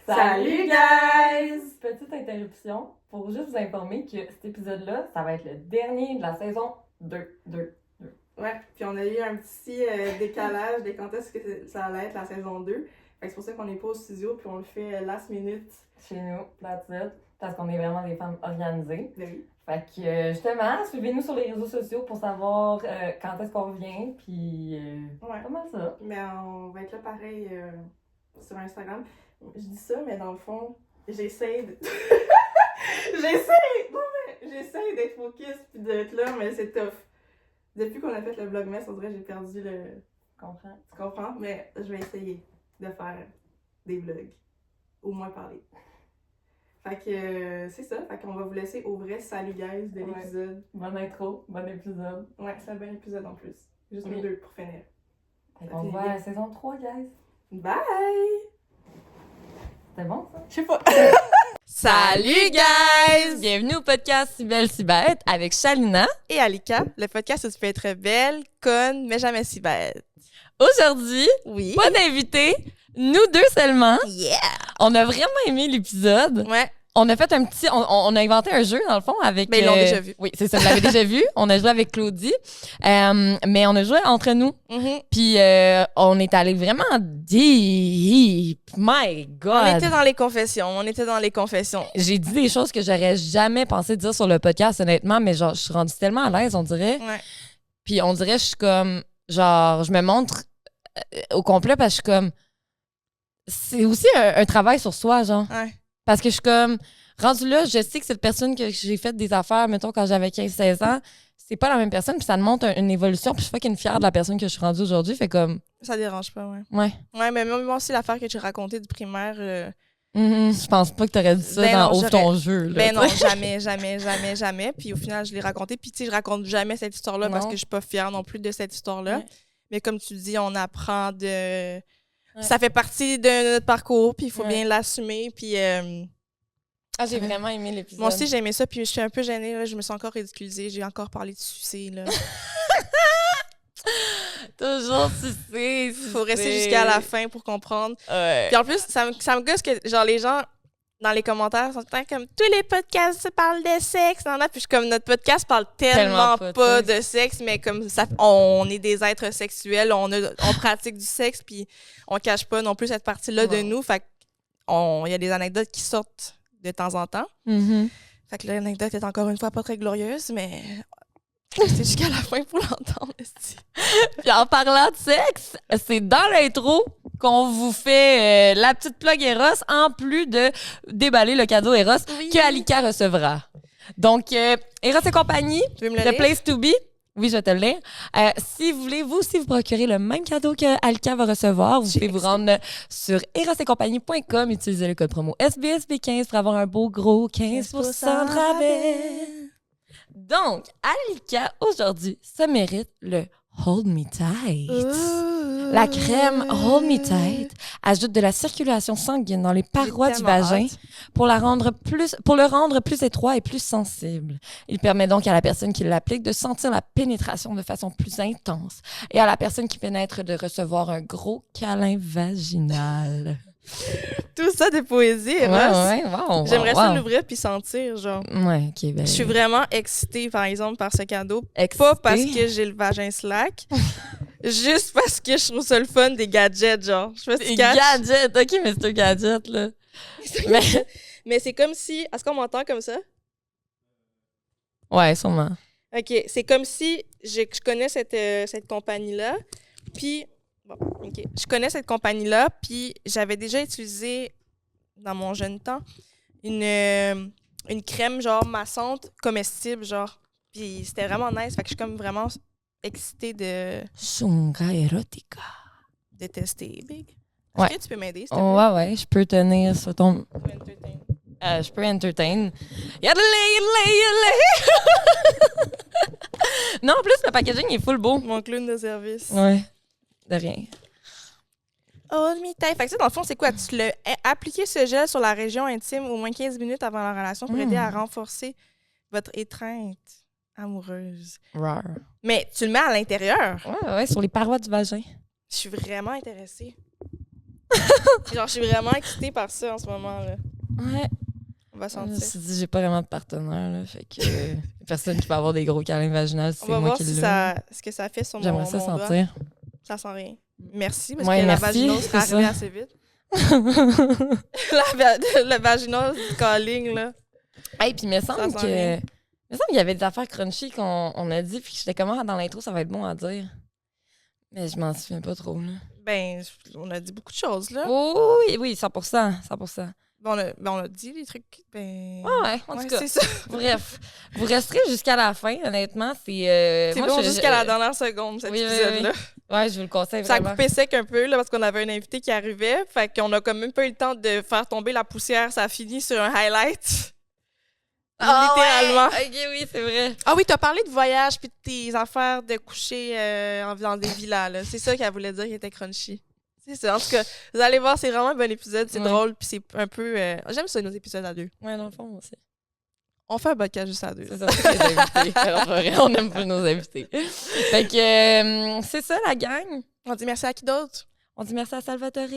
Salut guys! Petite interruption pour juste vous informer que cet épisode-là, ça va être le dernier de la saison 2. Ouais, puis on a eu un petit décalage de quand est-ce que ça allait être la saison 2. Fait que c'est pour ça qu'on n'est pas au studio puis on le fait last minute. Chez nous, that's it, parce qu'on est vraiment des femmes organisées. Oui. Fait que justement, suivez-nous sur les réseaux sociaux pour savoir quand est-ce qu'on revient, puis Ouais. comment ça? Mais on va être là pareil sur Instagram. Je dis ça, mais dans le fond, j'essaie j'essaie d'être focus puis d'être là, mais c'est tough. Depuis qu'on a fait le vlogmas, on dirait que j'ai perdu le... Comprends? Tu comprends? Mais je vais essayer de faire des vlogs. Au moins parler. Fait que c'est ça. Fait qu'on va vous laisser au vrai salut guys de l'épisode. Bonne intro, bon épisode. Ouais, c'est un bon épisode en plus. Juste nous Oui. deux pour finir. Fait qu'on se voit à la saison 3, guys. Bye! C'était bon, ça? Je sais pas. Salut guys! Bienvenue au podcast Si belle, si bête avec Shalina. Et Alika, le podcast où tu peux être belle, conne, mais jamais si bête. Aujourd'hui, Oui. pas d'invité, nous deux seulement. Yeah! On a vraiment aimé l'épisode. Ouais. On a fait un petit... On a inventé un jeu, dans le fond, avec... Mais ils l'ont déjà vu. Oui, c'est ça, vous l'avez déjà vu. On a joué avec Claudie. Mais on a joué entre nous. Mm-hmm. Puis on est allé vraiment deep. My God! On était dans les confessions. J'ai dit des choses que j'aurais jamais pensé dire sur le podcast, honnêtement, mais genre, je suis rendue tellement à l'aise, on dirait. Ouais. Puis on dirait, je suis comme, genre, je me montre au complet parce que je suis comme, c'est aussi un travail sur soi, genre. Ouais. Parce que je suis comme, rendue là, je sais que cette personne que j'ai fait des affaires, mettons, quand j'avais 15-16 ans, c'est pas la même personne, puis ça demande une évolution, puis je suis fucking fière de la personne que je suis rendue aujourd'hui, fait comme, Ça dérange pas, ouais. ouais. Ouais, mais moi aussi, l'affaire que tu racontée du primaire... Je pense pas que t'aurais dit ça Ben dans non, Ouvre ton jeu, là. Ben non, jamais. Puis au final, je l'ai raconté. Puis tu sais, je raconte jamais cette histoire-là parce Non. que je suis pas fière non plus de cette histoire-là. Ouais. Mais comme tu dis, on apprend de... Ça fait partie de notre parcours, puis il faut Ouais. bien l'assumer. Puis Ah, j'ai vraiment aimé l'épisode. moi aussi, j'ai aimé ça, puis je suis un peu gênée. Là. Je me suis encore ridiculisée. J'ai encore parlé de sucer, là. Toujours sucer. Faut rester jusqu'à la fin pour comprendre. Ouais. Puis en plus, ça me gosse que genre les gens dans les commentaires sont tout le temps comme tous les podcasts parlent de sexe, nan, nan. Puis je suis comme notre podcast parle tellement Tellement pas de de sexe, mais comme ça, on est des êtres sexuels, on pratique du sexe, puis on cache pas non plus cette partie-là de Ouais. nous. Fait il y a des anecdotes qui sortent de temps en temps. Mhm. Fait que l'anecdote est encore une fois pas très glorieuse, mais restez jusqu'à la fin pour l'entendre. esti. Puis en parlant de sexe, c'est dans l'intro qu'on vous fait la petite plug Eros, en plus de déballer le cadeau Eros Oui. que Alika recevra. Donc, Eros et compagnie, Tu veux me le The lire? Place to Be. Oui, je vais te le lire. Si vous voulez, vous aussi, vous procurer le même cadeau que Alika va recevoir, vous pouvez vous rendre sur erosetcompagnie.com, utiliser le code promo SBSB15 pour avoir un beau gros 15% de rabais. Donc, Alika, aujourd'hui, ça mérite le Hold Me Tight. La crème Hold Me Tight ajoute de la circulation sanguine dans les parois du tellement vagin pour le rendre plus étroit et plus sensible. Il permet donc à la personne qui l'applique de sentir la pénétration de façon plus intense et à la personne qui pénètre de recevoir un gros câlin vaginal. Tout ça de poésie, Eros. Wow, J'aimerais wow. ça l'ouvrir puis sentir, genre. Ouais, ok, ben. Je suis vraiment excitée, par exemple, par ce cadeau. excitée. Pas parce que j'ai le vagin slack, juste parce que je trouve ça le fun des gadgets, genre. Je sais pas si Des tu catches. gadgets, ok, mais c'est un gadget, là. Mais- Mais c'est comme si... Est-ce qu'on m'entend comme ça? Ouais, sûrement. OK. C'est comme si je connais cette compagnie-là, puis... Bon, OK. Je connais cette compagnie-là, puis j'avais déjà utilisé, dans mon jeune temps, une crème, genre, massante, comestible, genre. Puis c'était vraiment nice. Fait que je suis comme vraiment excitée de Shunga erotica. tester, Big. Est-ce Ouais. que tu peux m'aider, s'il te plaît? Ouais, je peux tenir sur ton... Pour entertain. je peux entertain. Yadalay. Non, en plus, le packaging est full beau. Mon clown de service. Ouais, de rien. Oh, mi-taille. Fait que ça, dans le fond, c'est quoi? Tu l'as appliqué ce gel sur la région intime au moins 15 minutes avant la relation pour aider à renforcer votre étreinte amoureuse. Rare. Mais tu le mets à l'intérieur. Ouais, sur les parois du vagin. Je suis vraiment intéressée. Genre, je suis vraiment excitée par ça en ce moment, là. Ouais. On va Je me sentir. suis dit, j'ai pas vraiment de partenaire, là. Fait que personne qui peut avoir des gros câlins vaginaux, On c'est va moi voir qui si l'ai. ce que ça fait sur J'aimerais mon ça doigt. sentir. Ça sent rien. Merci, parce Ouais, que merci, la vaginose serait c'est arrivée ça. assez vite. La vaginose du calling, là. Hey, puis il me semble sent rien. qu'il y avait des affaires crunchy qu'on a dit, puis j'étais comment dans l'intro, ça va être bon à dire. Mais je m'en souviens pas trop, là. Ben, on a dit beaucoup de choses, là. Oh, oui, 100%. On a dit les trucs. Ben. Ouais, en tout cas. c'est ça. Bref, vous resterez jusqu'à la fin, honnêtement. C'est C'est moi, bon jusqu'à la dernière seconde, cet oui, épisode-là. Ouais, je vous le conseille Ça a vraiment. coupé sec un peu, là, parce qu'on avait un invité qui arrivait. Fait qu'on a quand même pas eu le temps de faire tomber la poussière. Ça a fini sur un highlight. Ah, Littéralement. ouais. Ok, oui, c'est vrai. Ah oui, t'as parlé de voyage puis de tes affaires de coucher dans des villas, là. C'est ça qu'elle voulait dire qui était crunchy. C'est ça. En tout cas, vous allez voir, c'est vraiment un bon épisode. C'est Ouais. drôle puis c'est un peu... J'aime ça, nos épisodes à deux. Ouais, dans le fond, moi aussi. On fait un podcast juste à deux. C'est ça, c'est les invités. Alors, vrai, on aime pas nos invités. Fait que c'est ça, la gang. On dit merci à qui d'autre? On dit merci à Salvatore,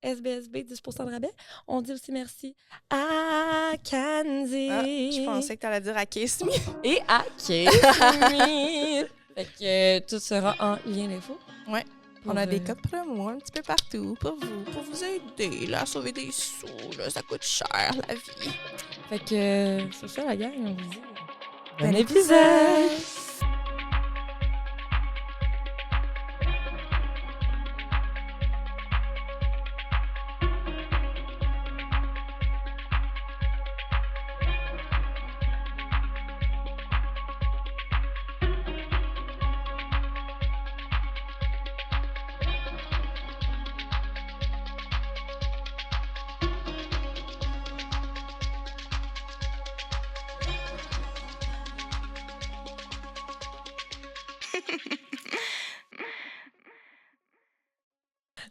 SBSB, 10% de rabais. On dit aussi merci à Kanzi. Ah, je pensais que t'allais dire à Kiss Me. Et à Kesmi. Fait que tout sera en lien d'info. Ouais. Pour, On a des codes promo un petit peu partout pour vous aider là, à sauver des sous. Là, ça coûte cher, la vie. Fait que c'est ça, la gang. On vous dit Bon bon épisode.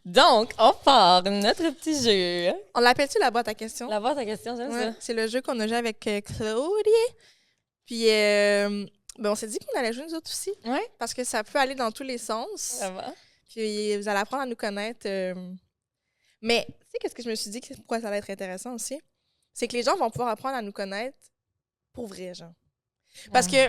Donc, on part notre petit jeu. On l'appelle-tu la boîte à questions? La boîte à questions, j'aime Ouais, ça. c'est le jeu qu'on a joué avec Claudie. Puis, ben, on s'est dit qu'on allait jouer nous autres aussi. Ouais. Parce que ça peut aller dans tous les sens. Vraiment. Puis, vous allez apprendre à nous connaître. Mais, tu sais, qu'est-ce que je me suis dit, pourquoi ça va être intéressant aussi? C'est que les gens vont pouvoir apprendre à nous connaître pour vrai, genre. Parce que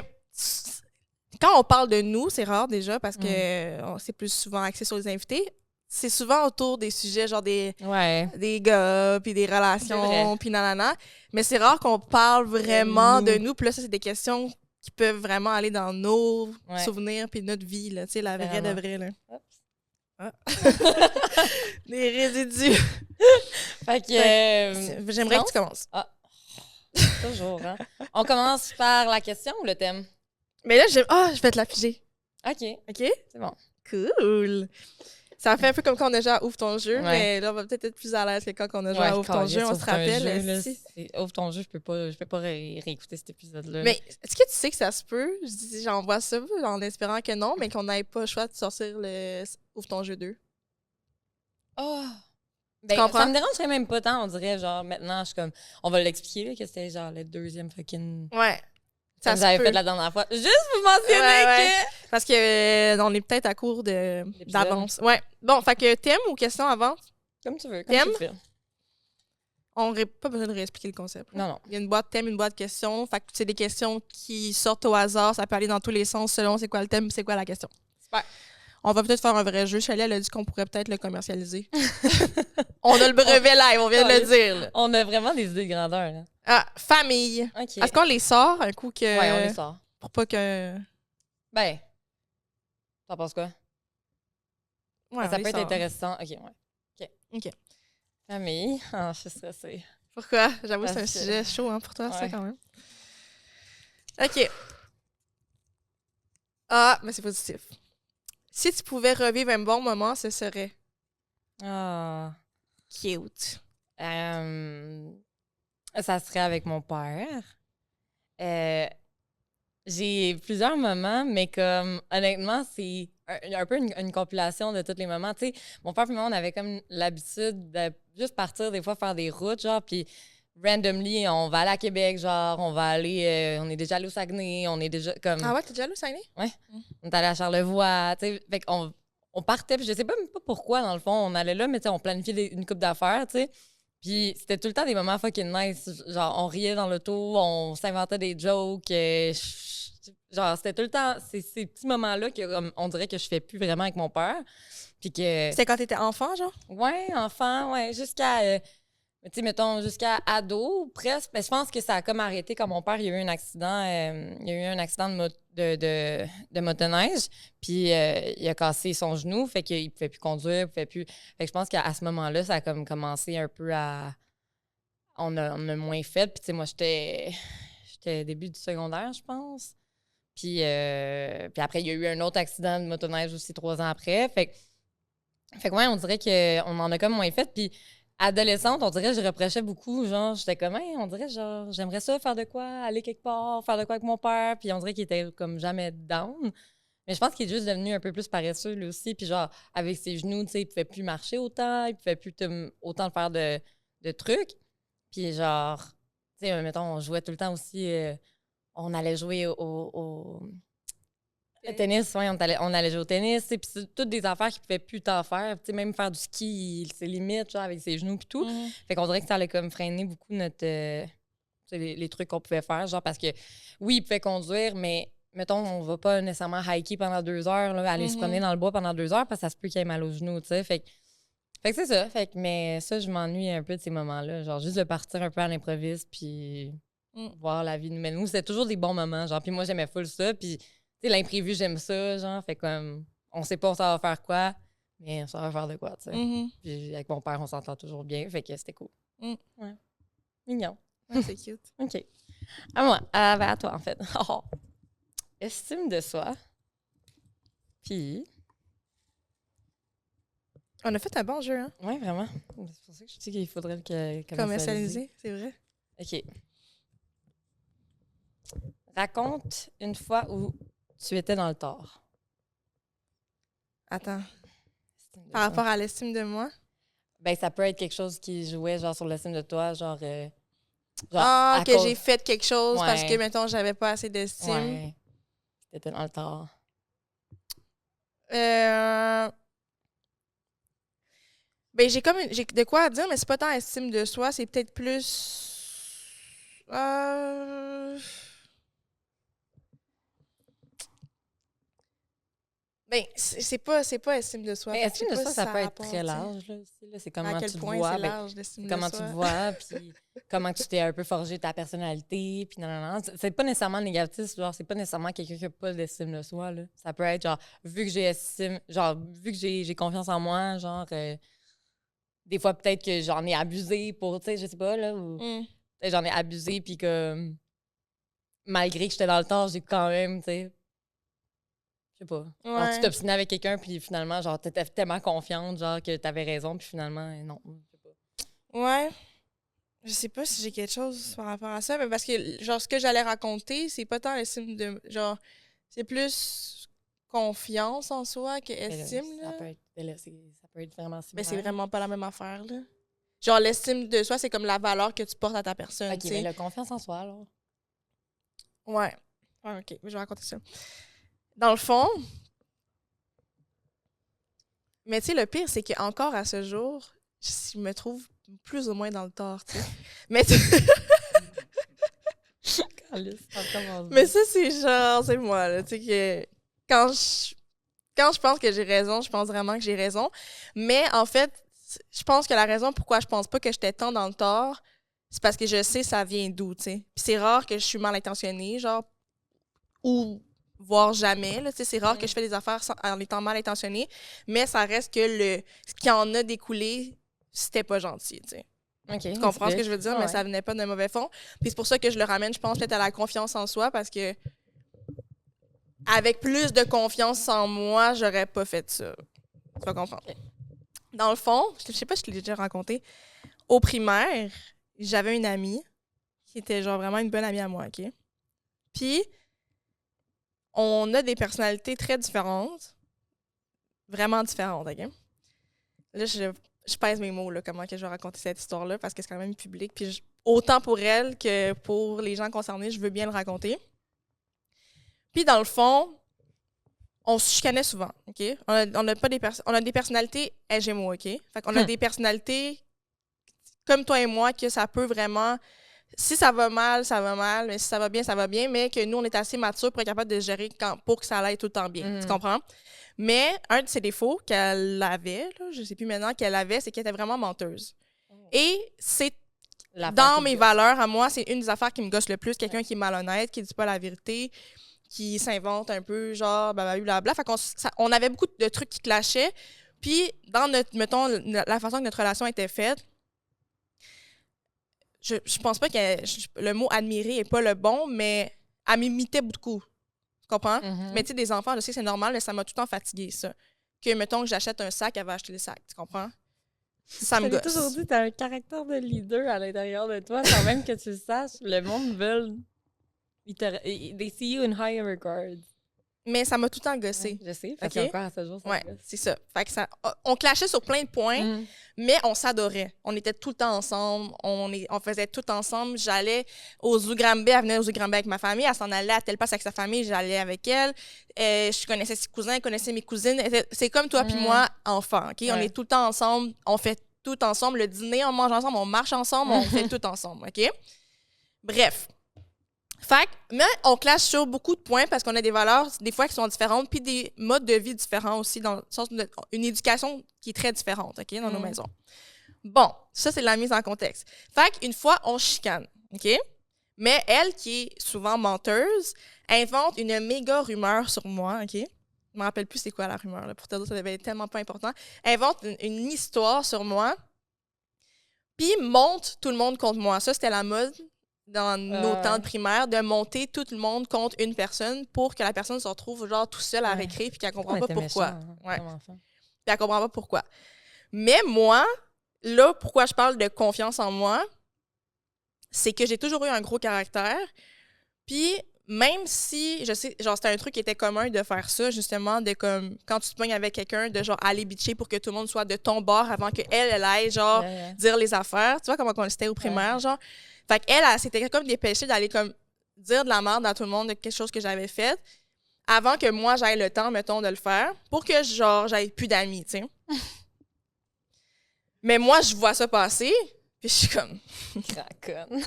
quand on parle de nous, c'est rare déjà parce que c'est plus souvent axé sur les invités. C'est souvent autour des sujets genre des gars, puis des relations, puis nanana. Mais c'est rare qu'on parle vraiment de nous. Puis là, ça, c'est des questions qui peuvent vraiment aller dans nos souvenirs puis notre vie, là. Tu sais, la vraie de vraie, là. Ah. Des résidus. Fait que... J'aimerais que tu commences. Ah. Toujours, hein. On commence par la question ou le thème? Mais là, je vais te la figer. OK. OK? C'est bon. Cool. Ça fait un peu comme quand on a joué à Ouvre ton jeu, Ouais. mais là, on va peut-être être plus à l'aise que quand on a joué à Ouvre ton jeu. On se rappelle. Ouvre ton jeu, je peux pas réécouter cet épisode-là. Mais est-ce que tu sais que ça se peut? J'envoie ça en espérant que non, mais qu'on n'ait pas le choix de sortir le Ouvre ton jeu 2. Oh! Ben, ça me dérangerait même pas tant, on dirait, genre, maintenant, je suis comme... On va l'expliquer, là, que c'était, genre, le deuxième fucking... Ouais. Ça vous avez fait la dernière fois. Juste vous mentionner que... Parce que on est peut-être à court d'avance. Ouais. Bon, fait que thème ou question avant? Comme tu veux, comme tu le fais. On n'aurait pas besoin de réexpliquer le concept. Non. Il y a une boîte thème, une boîte questions. Fait que c'est des questions qui sortent au hasard. Ça peut aller dans tous les sens selon c'est quoi le thème c'est quoi la question. Super. On va peut-être faire un vrai jeu. Chalet, elle a dit qu'on pourrait peut-être le commercialiser. On a le brevet live, on vient de le dire. Là. On a vraiment des idées de grandeur. Là. Ah, famille. OK. Est-ce qu'on les sort un coup que... Ouais, on les sort. Pour pas que... Ben, t'en penses quoi? Ouais, ça on peut les être sort. intéressant. OK. OK. Famille. Ah, je suis stressée. Pourquoi? J'avoue, c'est un Parce que- sujet chaud hein, pour toi, ça, Ouais. quand même. OK. Ah, mais c'est positif. Si tu pouvais revivre un bon moment, ce serait Ah... cute. Ça serait avec mon père. J'ai plusieurs moments, mais comme honnêtement, c'est un peu une compilation de tous les moments. Tu sais, mon père et moi, on avait comme l'habitude de juste partir des fois faire des routes, genre, puis randomly, on va aller à Québec, genre, on va aller, on est déjà allé au Saguenay, on est déjà comme... Ah ouais, t'es déjà allé au Saguenay? On est allé à Charlevoix, tu sais, fait qu'on on partait, puis je sais pas même pas pourquoi, dans le fond, on allait là, mais tu sais, on planifiait une couple d'affaires, tu sais. Puis c'était tout le temps des moments fucking nice. Genre, on riait dans l'auto, on s'inventait des jokes. Genre, c'était tout le temps ces petits moments-là que on dirait que je fais plus vraiment avec mon père. Puis que. C'était quand t'étais enfant, genre? Ouais, enfant, ouais, jusqu'à. Tu sais, mettons, jusqu'à ado, presque. Mais je pense que ça a comme arrêté quand mon père, il y a eu un accident. Il y a eu un accident de motoneige. Puis il a cassé son genou. Fait qu'il pouvait plus conduire, il pouvait plus. Fait que je pense qu'à ce moment-là, ça a comme commencé un peu à. On a moins fait. Puis, tu sais, moi, j'étais début du secondaire, je pense. Puis après, il y a eu un autre accident de motoneige aussi 3 ans après. Fait que ouais, on dirait qu'on en a comme moins fait. Puis adolescente, on dirait que je reprochais beaucoup. Genre, j'étais comme, hey, on dirait, genre, j'aimerais ça faire de quoi, aller quelque part, faire de quoi avec mon père. Puis on dirait qu'il était comme jamais down. Mais je pense qu'il est juste devenu un peu plus paresseux, lui aussi. Puis genre, avec ses genoux, tu sais, il pouvait plus marcher autant, il pouvait plus autant faire de trucs. Puis genre, tu sais, mettons, on jouait tout le temps aussi. On allait jouer au tennis, ouais, on allait jouer au tennis, puis c'est toutes des affaires qu'il pouvait plus tant faire. Tu sais, même faire du ski, c'est limite, genre, avec ses genoux et tout. Fait qu'on dirait que ça allait comme freiner beaucoup notre les trucs qu'on pouvait faire, genre, parce que oui, il pouvait conduire, mais mettons, on va pas nécessairement hiker pendant 2 heures, là, aller se promener dans le bois pendant 2 heures, parce que ça se peut qu'il ait mal aux genoux, tu sais. Fait que c'est ça. Mais ça, je m'ennuie un peu de ces moments-là. Genre, juste de partir un peu à l'improviste, puis voir la vie nous mène. Nous, c'était toujours des bons moments, genre. Puis moi, j'aimais full ça. Puis, tu sais, l'imprévu, j'aime ça, genre. Fait comme, on sait pas on s'en va faire quoi, mais on s'en va faire de quoi, tu sais. Puis avec mon père, on s'entend toujours bien. Fait que c'était cool. Ouais. Mignon. C'est cute. OK. À moi. À toi, en fait. Oh. Estime de soi. Puis... On a fait un bon jeu, hein? Oui, vraiment. C'est pour ça que je dis qu'il faudrait le commercialiser, c'est vrai. OK. Raconte une fois où tu étais dans le tort. Attends. Par rapport à l'estime de moi? Ben, ça peut être quelque chose qui jouait genre sur l'estime de toi, genre que j'ai fait quelque chose Ouais. parce que, mettons, j'avais pas assez d'estime. Ouais. T'étais dans le tort. Ben, j'ai de quoi à dire, mais c'est pas tant estime de soi, c'est peut-être plus. Ben, c'est pas estime de soi. Mais Fait que estime je de sais soi, pas ça si peut être rapporte, très tu sais. large, là, aussi. Là. C'est comment À tu quel te point vois. c'est Ben, large l'estime de comment soi. tu te vois, puis comment tu t'es un peu forgé ta personnalité, puis non. C'est pas nécessairement négatif, genre, c'est pas nécessairement quelqu'un qui a pas d'estime de soi, là. Ça peut être, genre, vu que j'ai confiance en moi, genre, des fois, peut-être que j'en ai abusé pour, tu sais, je sais pas, là, ou peut-être j'en ai abusé, puis que malgré que j'étais dans le tort, j'ai quand même, tu sais, je sais pas. Genre, Ouais. tu t'obstinais avec quelqu'un, puis finalement, genre, t'étais tellement confiante, genre, que t'avais raison, puis finalement, non, je sais pas. Ouais. Je sais pas si j'ai quelque chose par rapport à ça, mais parce que, genre, ce que j'allais raconter, c'est pas tant l'estime de. Genre, c'est plus confiance en soi que estime, là. Ça peut être vraiment Mais similaire. c'est vraiment pas la même affaire, là. Genre, l'estime de soi, c'est comme la valeur que tu portes à ta personne, OK, tu mais sais. la confiance en soi, alors. Ouais. Ouais, OK. Je vais raconter ça. Dans le fond, mais tu sais, le pire, c'est qu'encore à ce jour, je me trouve plus ou moins dans le tort, tu sais. Mais mais ça, c'est genre, c'est moi, là, tu sais, que quand je pense que j'ai raison, je pense vraiment que j'ai raison. Mais en fait, je pense que la raison pourquoi je pense pas que j'étais tant dans le tort, c'est parce que je sais ça vient d'où, tu sais. Puis c'est rare que je suis mal intentionnée, genre, ou voire jamais, là, tu sais, c'est rare que je fais des affaires en étant mal intentionnée, mais ça reste que ce qui en a découlé, c'était pas gentil, tu sais. Okay, tu comprends ce que je veux dire, mais ouais. ça venait pas d'un mauvais fond. Puis c'est pour ça que je le ramène, je pense, peut-être à la confiance en soi, parce que avec plus de confiance en moi, j'aurais pas fait ça. Tu vas comprendre. Okay. Dans le fond, je sais pas si je l'ai déjà raconté, au primaire, j'avais une amie qui était genre vraiment une bonne amie à moi, OK? Puis, on a des personnalités très différentes, vraiment différentes, OK? Là, je pèse mes mots, là, comment que je vais raconter cette histoire-là, parce que c'est quand même public. Puis autant pour elle que pour les gens concernés, je veux bien le raconter. Puis dans le fond, on se chicanait souvent, OK? On a des personnalités Gémeaux, OK? Fait qu'on a des personnalités comme toi et moi que ça peut vraiment... Si ça va mal, ça va mal, mais si ça va bien, mais que nous, on est assez matures pour être capable de gérer pour que ça aille tout le temps bien. Tu comprends? Mais un de ses défauts qu'elle avait, là, je sais plus maintenant, qu'elle avait, c'est qu'elle était vraiment menteuse. Et c'est dans mes valeurs à moi, c'est une des affaires qui me gosse le plus. Quelqu'un qui est malhonnête, qui dit pas la vérité, qui s'invente un peu, genre, blablabla. Fait on avait beaucoup de trucs qui clashaient. Puis, dans mettons, la façon que notre relation était faite, je pense pas que le mot admirer est pas le bon, mais elle m'imitait beaucoup. Tu comprends? Mais tu sais, des enfants, je sais que c'est normal, mais ça m'a tout le temps fatiguée, ça. Que, mettons, que j'achète un sac, elle va acheter le sac. Tu comprends? Ça me gosse. J'ai toujours dit que t'as un caractère de leader à l'intérieur de toi, sans même que tu le saches. Le monde veut... They see you in high regard. Mais ça m'a tout le temps gossé. Je sais. Fait qu'encore à ce jour, ça gosse. C'est ça. Fait que on clashait sur plein de points, mais on s'adorait. On était tout le temps ensemble. On faisait tout ensemble. J'allais aux Zougrambe, elle venait aux Zougrambe avec ma famille. Elle s'en allait à telle place avec sa famille, j'allais avec elle. Je connaissais ses cousins, elle connaissait mes cousines. C'est comme toi puis moi, enfants. OK? On est tout le temps ensemble. On fait tout ensemble. Le dîner, on mange ensemble. On marche ensemble. On fait tout ensemble. OK? Bref. Fait mais on clash sur beaucoup de points parce qu'on a des valeurs, des fois, qui sont différentes, puis des modes de vie différents aussi, dans le sens d'une éducation qui est très différente, OK, dans nos maisons. Bon, ça, c'est la mise en contexte. Fait qu'une fois, on chicane, OK? Mais elle, qui est souvent menteuse, invente une méga rumeur sur moi, OK? Je me rappelle plus c'est quoi la rumeur, là, pour te dire, ça devait être tellement pas important. Invente une histoire sur moi, puis monte tout le monde contre moi. Ça, c'était la mode dans nos temps de primaire, de monter tout le monde contre une personne pour que la personne se retrouve genre tout seul à récré puis qu'elle comprend pas pourquoi. Puis elle comprend pas pourquoi. Mais moi, là, pourquoi je parle de confiance en moi, c'est que j'ai toujours eu un gros caractère. Puis même si, je sais, genre, c'était un truc qui était commun de faire ça, justement, de comme, quand tu te pognes avec quelqu'un, de genre aller bitcher pour que tout le monde soit de ton bord avant qu'elle aille, genre, dire les affaires. Tu vois comment on était au primaire, genre? Fait qu'elle, elle s'était comme dépêchée d'aller comme dire de la merde à tout le monde de quelque chose que j'avais fait avant que moi, j'aille le temps, mettons, de le faire pour que, genre, j'aille plus d'amis, tu sais. Mais moi, je vois ça passer, puis je suis comme... Craconne.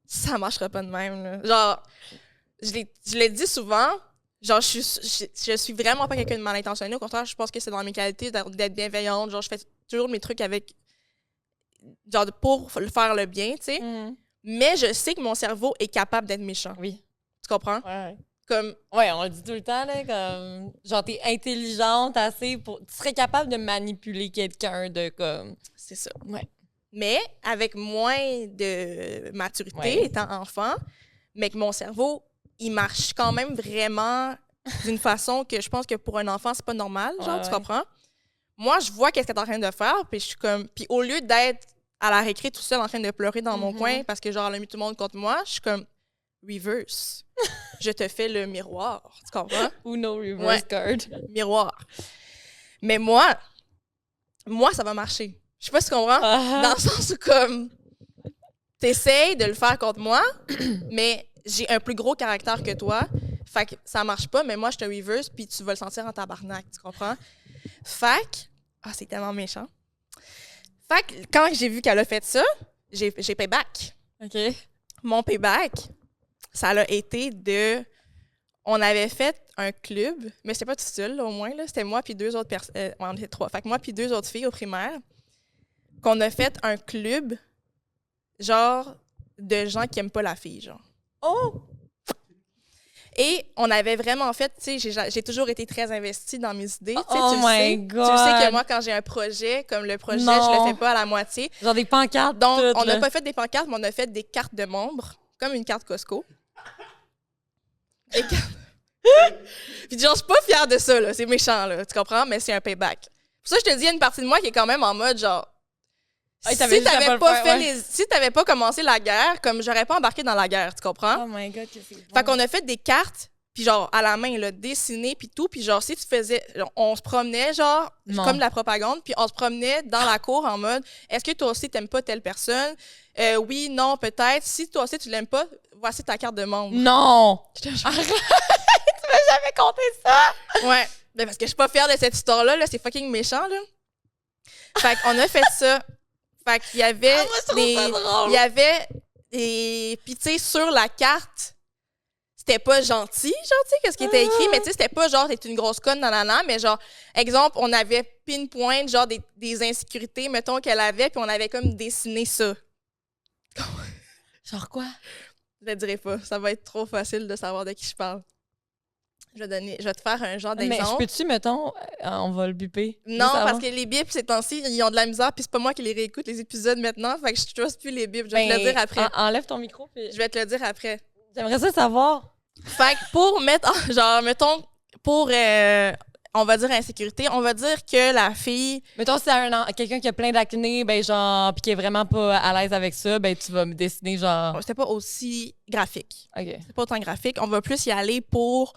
Ça marchera pas de même, là. Genre, je l'ai dit souvent, genre, je suis vraiment pas quelqu'un de mal intentionné. Au contraire, je pense que c'est dans mes qualités d'être bienveillante. Genre, je fais toujours mes trucs avec... genre pour faire le bien, tu sais. Mais je sais que mon cerveau est capable d'être méchant. Oui. Tu comprends? Ouais. Comme... Ouais, on le dit tout le temps, là, comme... Genre, t'es intelligente assez pour... Tu serais capable de manipuler quelqu'un de, comme... C'est ça. Ouais. Mais avec moins de maturité, étant enfant, mais que mon cerveau, il marche quand même vraiment d'une façon que je pense que pour un enfant, c'est pas normal, genre, tu comprends? Moi, je vois qu'est-ce qu'elle est en train de faire, puis je suis comme... Puis au lieu d'être à la récré tout seul en train de pleurer dans mon coin parce que, genre, elle a mis tout le monde contre moi, je suis comme... Reverse. Je te fais le miroir, tu comprends? Ou no reverse card. Miroir. Mais moi, ça va marcher. Je sais pas si tu comprends. Dans le sens où, comme... T'essayes de le faire contre moi, mais j'ai un plus gros caractère que toi. Fait que ça marche pas, mais moi, je te reverse, puis tu vas le sentir en tabarnak, tu comprends? Fait que... Ah, c'est tellement méchant. Fait que quand j'ai vu qu'elle a fait ça, j'ai payback. OK. Mon payback, ça a été de... On avait fait un club, mais c'était pas tout seul, là, au moins. Là. C'était moi puis 2 autres personnes. On était 3. Fait que moi puis 2 autres filles au primaire, qu'on a fait un club, genre, de gens qui aiment pas la fille, genre. Oh! Et on avait vraiment fait, tu sais, j'ai toujours été très investie dans mes idées. Oh my God! Tu sais que moi, quand j'ai un projet, comme le projet, je le fais pas à la moitié. Genre des pancartes. Donc, toutes, on n'a pas fait des pancartes, mais on a fait des cartes de membres, comme une carte Costco. Des cartes. Puis genre, je suis pas fière de ça, là. C'est méchant, là. Tu comprends? Mais c'est un payback. Pour ça, je te dis, il y a une partie de moi qui est quand même en mode, genre... Hey, si t'avais pas commencé la guerre, comme j'aurais pas embarqué dans la guerre, tu comprends? Oh my God, que c'est bon. Fait qu'on a fait des cartes, puis genre, à la main, là, dessinées, puis tout. Puis genre, si tu faisais... On se promenait, genre, comme de la propagande, puis on se promenait dans la cour en mode, est-ce que toi aussi, t'aimes pas telle personne? Oui, non, peut-être. Si toi aussi, tu l'aimes pas, voici ta carte de membre. Non! Je te jure. Arrête! J'avais compté ça! Ouais. Ben, parce que je suis pas fière de cette histoire-là, là. C'est fucking méchant, là. Fait qu'on a fait ça. Fait qu'il y avait Ah, moi, je trouve ça drôle. il y avait des... Puis, tu sais, sur la carte, c'était pas gentil, genre, tu sais, qu'est-ce qui était écrit, mais tu sais, c'était pas genre, t'es une grosse conne, nanana, mais genre, exemple, on avait pinpoint, genre, des insécurités, mettons, qu'elle avait, puis on avait comme dessiné ça. Genre quoi? Je le dirai pas, ça va être trop facile de savoir de qui je parle. Je vais te faire un genre Mais je d'exemple. peux-tu, mettons, on va le biper? Non, parce que les bips, ces temps-ci, ils ont de la misère, puis c'est pas moi qui les réécoute, les épisodes maintenant, fait que je trust plus les bips. Je vais te le dire après. Enlève ton micro, puis... Je vais te le dire après. J'aimerais ça savoir. Fait que pour mettre, genre, mettons, pour, on va dire insécurité, on va dire que la fille... Mettons, si c'est quelqu'un qui a plein d'acné, ben genre, puis qui est vraiment pas à l'aise avec ça, ben tu vas me dessiner genre... C'était pas aussi graphique. OK. C'est pas autant graphique. On va plus y aller pour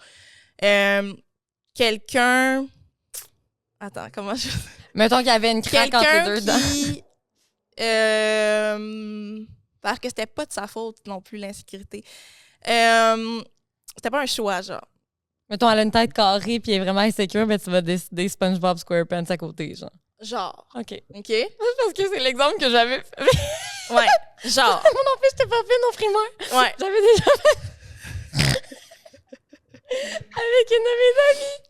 quelqu'un... Attends, comment je... Mettons qu'il y avait une craque entre les deux Quelqu'un dents. qui... parce que c'était pas de sa faute non plus, l'insécurité. C'était pas un choix, genre. Mettons, elle a une tête carrée puis elle est vraiment insécure, ben tu vas décider SpongeBob SquarePants à côté, genre. Genre. OK. OK? Parce que c'est l'exemple que j'avais fait. Ouais. Genre. Moi non plus, j'étais pas fine au primaire. Ouais. J'avais déjà fait... avec une de mes amies.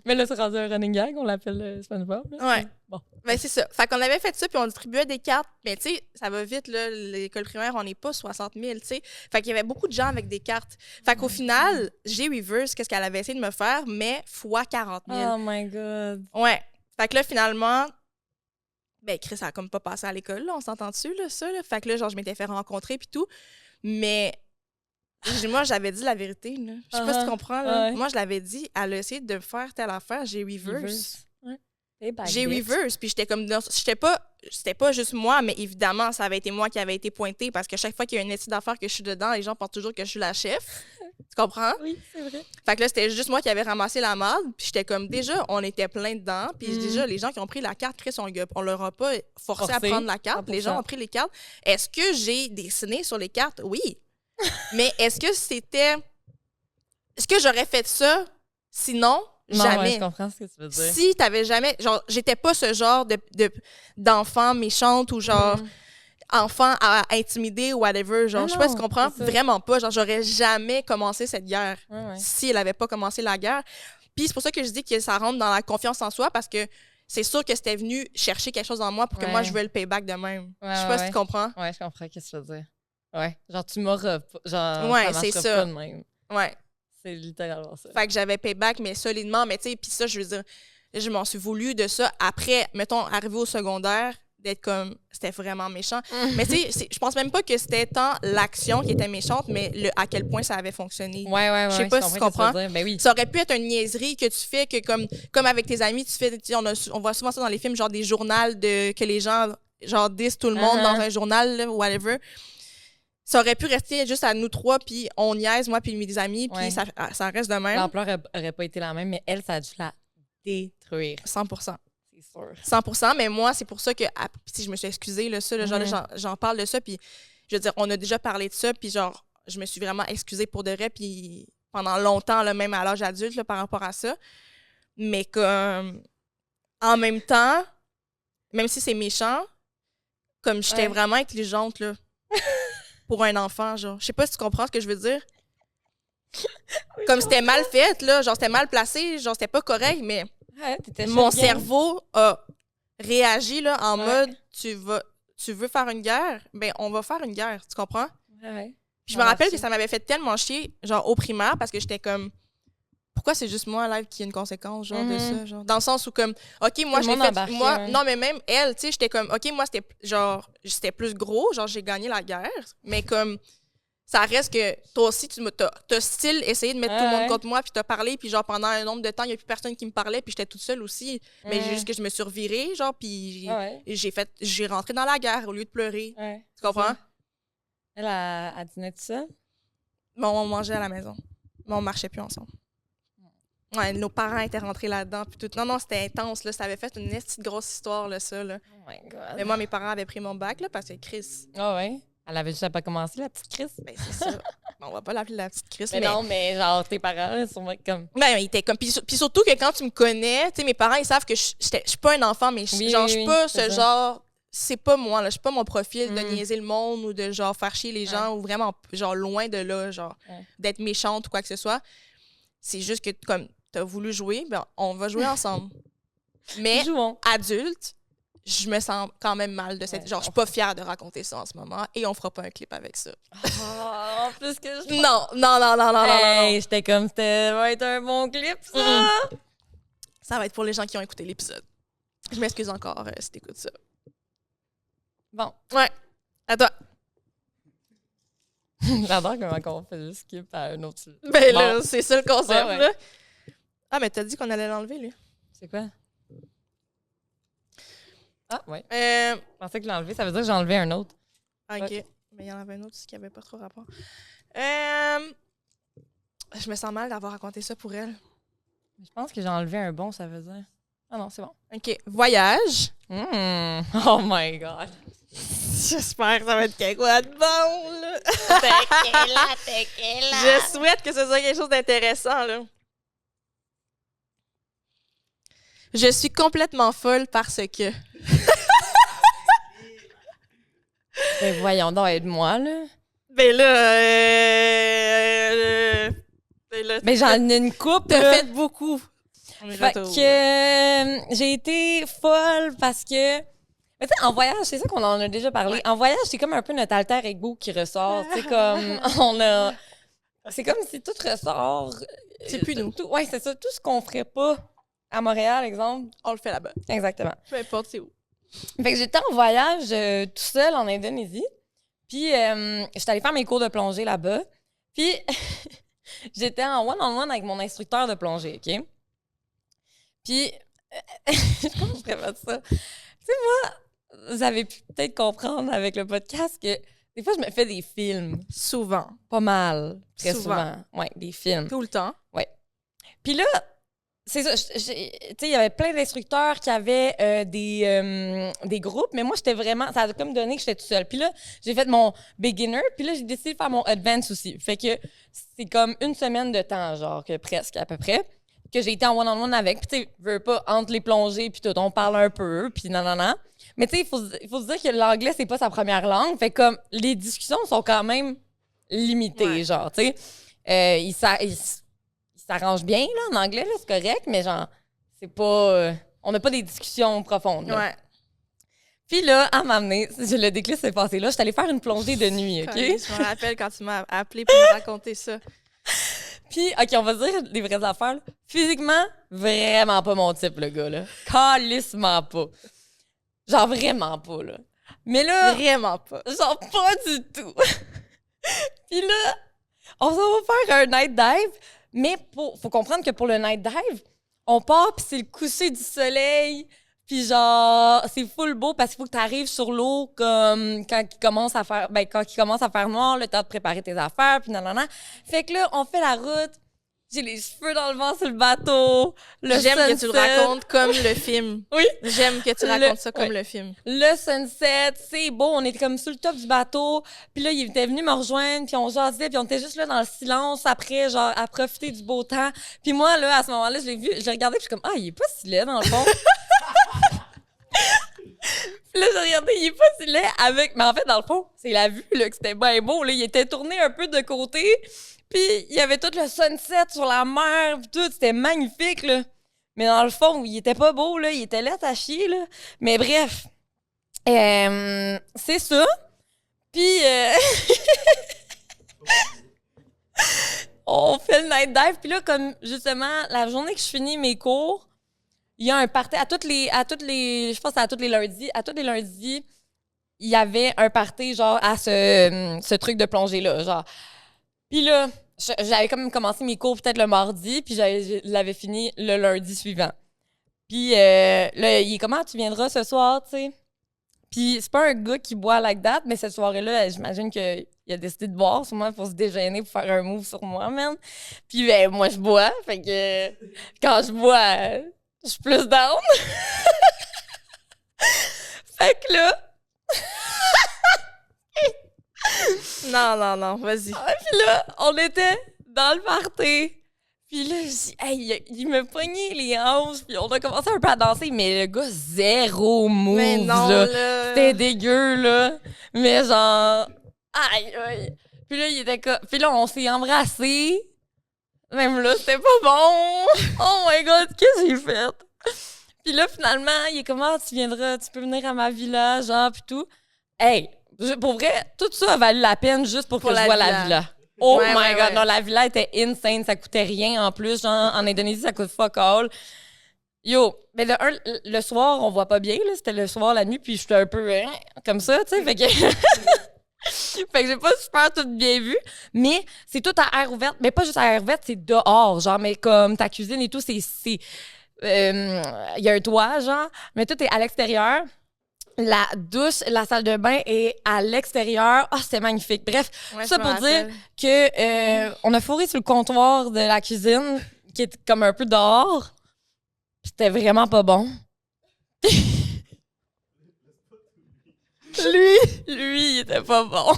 Mais là, c'est rendu un running gag, on l'appelle SpongeBob. Là. Ouais. Bon. Ben, c'est ça. Fait qu'on avait fait ça, puis on distribuait des cartes. Mais tu sais, ça va vite, là. L'école primaire, on n'est pas 60 000, tu sais. Fait qu'il y avait beaucoup de gens avec des cartes. Fait qu'au final, j'ai reverse qu'est-ce qu'elle avait essayé de me faire, mais fois 40 000. Oh my God. Ouais. Fait que là, finalement, ben, Chris, ça a comme pas passé à l'école, là. On s'entend dessus, là, ça, là. Fait que là, genre, je m'étais fait rencontrer, puis tout. Mais moi, j'avais dit la vérité, là. Je sais pas si tu comprends, là. Ouais. Moi, je l'avais dit, elle a essayé de me faire telle affaire, j'ai reverse. Ouais. Hey, bad J'ai bitch. reverse, puis j'étais comme... C'était pas juste moi, mais évidemment, ça avait été moi qui avait été pointée, parce que chaque fois qu'il y a une étude d'affaires que je suis dedans, les gens pensent toujours que je suis la chef. Tu comprends? Oui, c'est vrai. Fait que là, c'était juste moi qui avais ramassé la marde, puis j'étais comme, déjà, on était plein dedans, puis déjà, les gens qui ont pris la carte, Chris, on leur a pas forcé à Forcé, prendre la carte, 100%. les gens ont pris les cartes. Est-ce que j'ai dessiné sur les cartes? Oui. Mais est-ce que c'était... Est-ce que j'aurais fait ça sinon? Non, Jamais. ouais, je comprends ce que tu veux dire. Si t'avais jamais... Genre, j'étais pas ce genre d'enfant méchante ou genre enfant à intimider ou whatever. Genre, Ah je sais pas si non, tu comprends. c'est ça. Vraiment pas. Genre, j'aurais jamais commencé cette guerre Ouais. si elle avait pas commencé la guerre. Puis c'est pour ça que je dis que ça rentre dans la confiance en soi parce que c'est sûr que c'était venu chercher quelque chose en moi pour que moi, je veux le payback de même. Ouais, Je sais pas si ouais. tu comprends. Ouais, je comprends ce que tu veux dire. Ouais. Genre, tu m'auras pas. Genre, Ouais, ça c'est marchera ça. pas de même. Ouais. C'est littéralement ça. Fait que j'avais payback, mais solidement. Mais tu sais, puis ça, je veux dire, je m'en suis voulu de ça. Après, mettons, arrivé au secondaire, d'être comme, c'était vraiment méchant. Mais tu sais, je pense même pas que c'était tant l'action qui était méchante, mais à quel point ça avait fonctionné. Ouais. Je sais pas si tu comprends. Ben oui. Ça aurait pu être une niaiserie que tu fais, que comme avec tes amis, tu fais, tu sais, on voit souvent ça dans les films, genre des journaux que les gens, genre, disent tout le monde dans un journal, là, whatever. Ça aurait pu rester juste à nous trois, puis on niaise, moi puis mes amis, puis ça reste de même. L'ampleur aurait pas été la même, mais elle, ça a dû la détruire. 100%. C'est sûr. 100%, mais moi, c'est pour ça que, si je me suis excusée, là, ça, là, genre, là, j'en parle de ça, puis je veux dire, on a déjà parlé de ça, puis genre, je me suis vraiment excusée pour de vrai, puis pendant longtemps, là, même à l'âge adulte, là, par rapport à ça. Mais comme, en même temps, même si c'est méchant, comme j'étais vraiment intelligente, là, pour un enfant, genre. Je sais pas si tu comprends ce que je veux dire. Comme c'était mal fait, là, genre, c'était mal placé, genre, c'était pas correct, mais mon cerveau a réagi, là, en mode, tu veux faire une guerre? Ben, on va faire une guerre, tu comprends? Ouais. Puis je me rappelle que ça m'avait fait tellement chier, genre, au primaire, parce que j'étais comme, pourquoi c'est juste moi, live, qui a une conséquence, genre, de ça, genre? Dans le sens où, comme, OK, moi, je l'ai fait, moi, non, mais même elle, tu sais, j'étais comme, OK, moi, c'était, genre, c'était plus gros, genre, j'ai gagné la guerre, mais comme, ça reste que toi aussi, t'as style essayé de mettre tout le monde contre moi, puis t'as parlé, puis genre, pendant un nombre de temps, il n'y a plus personne qui me parlait, puis j'étais toute seule aussi, mais juste que je me suis revirée, genre, puis j'ai rentré dans la guerre au lieu de pleurer. Ouais. Tu comprends? Elle a dîné tout ça? Bon, on mangeait à la maison, mais on marchait plus ensemble. Ouais, nos parents étaient rentrés là-dedans, puis tout. Non, c'était intense, là. Ça avait fait une petite grosse histoire, là, ça, là. Oh my God. Mais moi, mes parents avaient pris mon bac, là, parce que Chris... Ah ouais? Elle avait juste à pas commencé, la petite Chris. Ben, c'est ça. on va pas l'appeler la petite Chris, Mais non, mais genre, tes parents, ils sont comme... Ben, il était comme. Puis surtout que quand tu me connais, tu sais, mes parents, ils savent que je suis pas un enfant, mais Oui, genre, oui, je suis oui, pas c'est ce ça. genre. C'est pas moi, là. Je suis pas mon profil de Mm. niaiser le monde ou de genre faire chier les gens ou vraiment, genre, loin de là, genre, Ouais. d'être méchante ou quoi que ce soit. C'est juste que, comme, t'as voulu jouer, ben, on va jouer ensemble. Mais, Jouons. adulte, je me sens quand même mal de cette. Ouais, Genre, je suis pas fière de raconter ça en ce moment et on fera pas un clip avec ça. Oh, en plus que je... Non. Hey, j'étais comme, ça va être un bon clip, ça! Ça va être pour les gens qui ont écouté l'épisode. Je m'excuse encore si t'écoutes ça. Bon. Ouais. À toi. J'adore comment on fait juste skip à un autre... Ben Bon. là, c'est ça le concept, Ouais. là. Ah, mais t'as dit qu'on allait l'enlever, lui. C'est quoi? Ah, ouais. Euh, Je pensais que l'enlever, ça veut dire que j'ai enlevé un autre. OK. Ok. Mais il y en avait un autre qui avait pas trop rapport. Je me sens mal d'avoir raconté ça pour elle. Je pense que j'ai enlevé un bon, ça veut dire. Ah non, c'est bon. OK. Voyage. Oh my God. J'espère que ça va être quelque chose de bon, là. Tequila. Je souhaite que ce soit quelque chose d'intéressant, là. Je suis complètement folle parce que... Ben voyons donc, aide-moi, là. Ben là... ben là, Ben j'en ai une coupe, t'as là. fait beaucoup. On est Fait retour. que j'ai été folle parce que... Mais tu sais, en voyage, c'est ça qu'on en a déjà parlé. Ouais. En voyage, c'est comme un peu notre alter ego qui ressort. Tu sais, comme on a... C'est comme si tout ressort... C'est plus nous. Ouais, c'est ça. Tout ce qu'on ferait pas à Montréal, exemple. On le fait là-bas. Exactement. Peu importe c'est où. Fait que j'étais en voyage tout seul en Indonésie. Puis j'étais allée faire mes cours de plongée là-bas. Puis j'étais en one-on-one avec mon instructeur de plongée, OK? Puis comment je ferais ça? Tu sais, moi, vous avez pu peut-être comprendre avec le podcast que des fois, je me fais des films. Souvent. Pas mal. Très Souvent. souvent. Ouais, des films. Tout le temps. Puis là, c'est ça. Tu sais, il y avait plein d'instructeurs qui avaient des groupes, mais moi, j'étais vraiment. Ça a comme donné que j'étais toute seule. Puis là, j'ai fait mon beginner, puis là, j'ai décidé de faire mon advance aussi. Fait que c'est comme une semaine de temps, genre, que presque, à peu près, que j'ai été en one-on-one avec. Puis tu sais, veux pas, entre les plongées, puis tout, on parle un peu, puis non. Mais tu sais, il faut se dire que l'anglais, c'est pas sa première langue. Fait que comme les discussions sont quand même limitées, Ouais. genre, tu sais. Il s'arrange bien, là, en anglais, là, c'est correct, mais genre, c'est pas... on n'a pas des discussions profondes, là. Ouais. Puis là, à m'amener, le déclic s'est passé là, je suis allée faire une plongée de nuit, OK? Je me rappelle quand tu m'as appelé pour me raconter ça. Puis, OK, on va se dire les vraies affaires, là. Physiquement, vraiment pas mon type, le gars, là. Calissement pas. Genre, vraiment pas, là. Mais là... Vraiment pas. Genre, pas du tout. Puis là, on s'en va faire un night dive, mais faut comprendre que pour le night dive, on part, puis c'est le coucher du soleil, puis genre, c'est full beau parce qu'il faut que tu arrives sur l'eau comme quand il commence à faire noir, le temps de préparer tes affaires, puis nanana. Fait que là, on fait la route, j'ai les cheveux dans le vent sur le bateau, J'aime que tu le sunset. racontes comme le film. Oui. J'aime que tu Le- racontes ça comme ouais. le film. Le sunset, c'est beau, on était comme sur le top du bateau. Puis là, il était venu me rejoindre, puis on jasait, puis on était juste là dans le silence après, genre, à profiter du beau temps. Puis moi, là, à ce moment-là, je l'ai vu, je l'ai regardé, puis je suis comme, ah, il est pas si laid, dans le fond. Puis là, j'ai regardé, il est pas si laid avec... Mais en fait, dans le fond, c'est la vue, là, que c'était bien beau, là. Il était tourné un peu de côté, puis il y avait tout le sunset sur la mer, puis tout, c'était magnifique, là. Mais dans le fond, il était pas beau, là. Il était laid à chier, là. Mais bref, c'est ça. Puis, on fait le night dive. Puis là, comme justement, la journée que je finis mes cours, il y a un party à tous les, je pense que c'est à tous les lundis, il y avait un party, genre, à ce truc de plongée-là, genre. Puis là, j'avais quand même commencé mes cours peut-être le mardi, puis je l'avais fini le lundi suivant. Puis là, il est comment tu viendras ce soir, tu sais? Puis c'est pas un gars qui boit like that, mais cette soirée-là, j'imagine qu'il a décidé de boire sur moi pour se déjeuner, pour faire un move sur moi, man. Puis ben, moi, je bois, fait que quand je bois, je suis plus down. Fait que là... Non, vas-y. Puis là, on était dans le party. Puis là, je dis, hey, il me pognait les hanches. Puis on a commencé un peu à danser, mais le gars, zéro move. Mais non, là. là. C'était dégueu, là. Mais genre, aïe, aïe. Puis là, il était comme. Puis là, on s'est embrassés. Même là, c'était pas bon. Oh my god, qu'est-ce que j'ai fait? Puis là, finalement, il est comme, ah, tu peux venir à ma villa, genre, puis tout. Hey, pour vrai, tout ça a valu la peine juste pour que je vois la villa. Oh Ouais, my ouais, god, ouais. non, la villa était insane, ça coûtait rien en plus. Genre, en Indonésie, ça coûte fuck all. Yo, mais le soir, on voit pas bien, là. C'était le soir, la nuit, puis j'étais un peu comme ça, tu sais. Fait que. Fait que j'ai pas super tout bien vu, mais c'est tout à air ouverte. Mais pas juste à air ouverte, c'est dehors, genre, mais comme ta cuisine et tout, il y a un toit, genre, mais tout est à l'extérieur. La douche, la salle de bain est à l'extérieur. Ah, c'était magnifique. Bref, Ouais, ça je me pour dire rappelle. que on a fourré sur le comptoir de la cuisine, qui est comme un peu dehors. C'était vraiment pas bon. Lui, il était pas bon.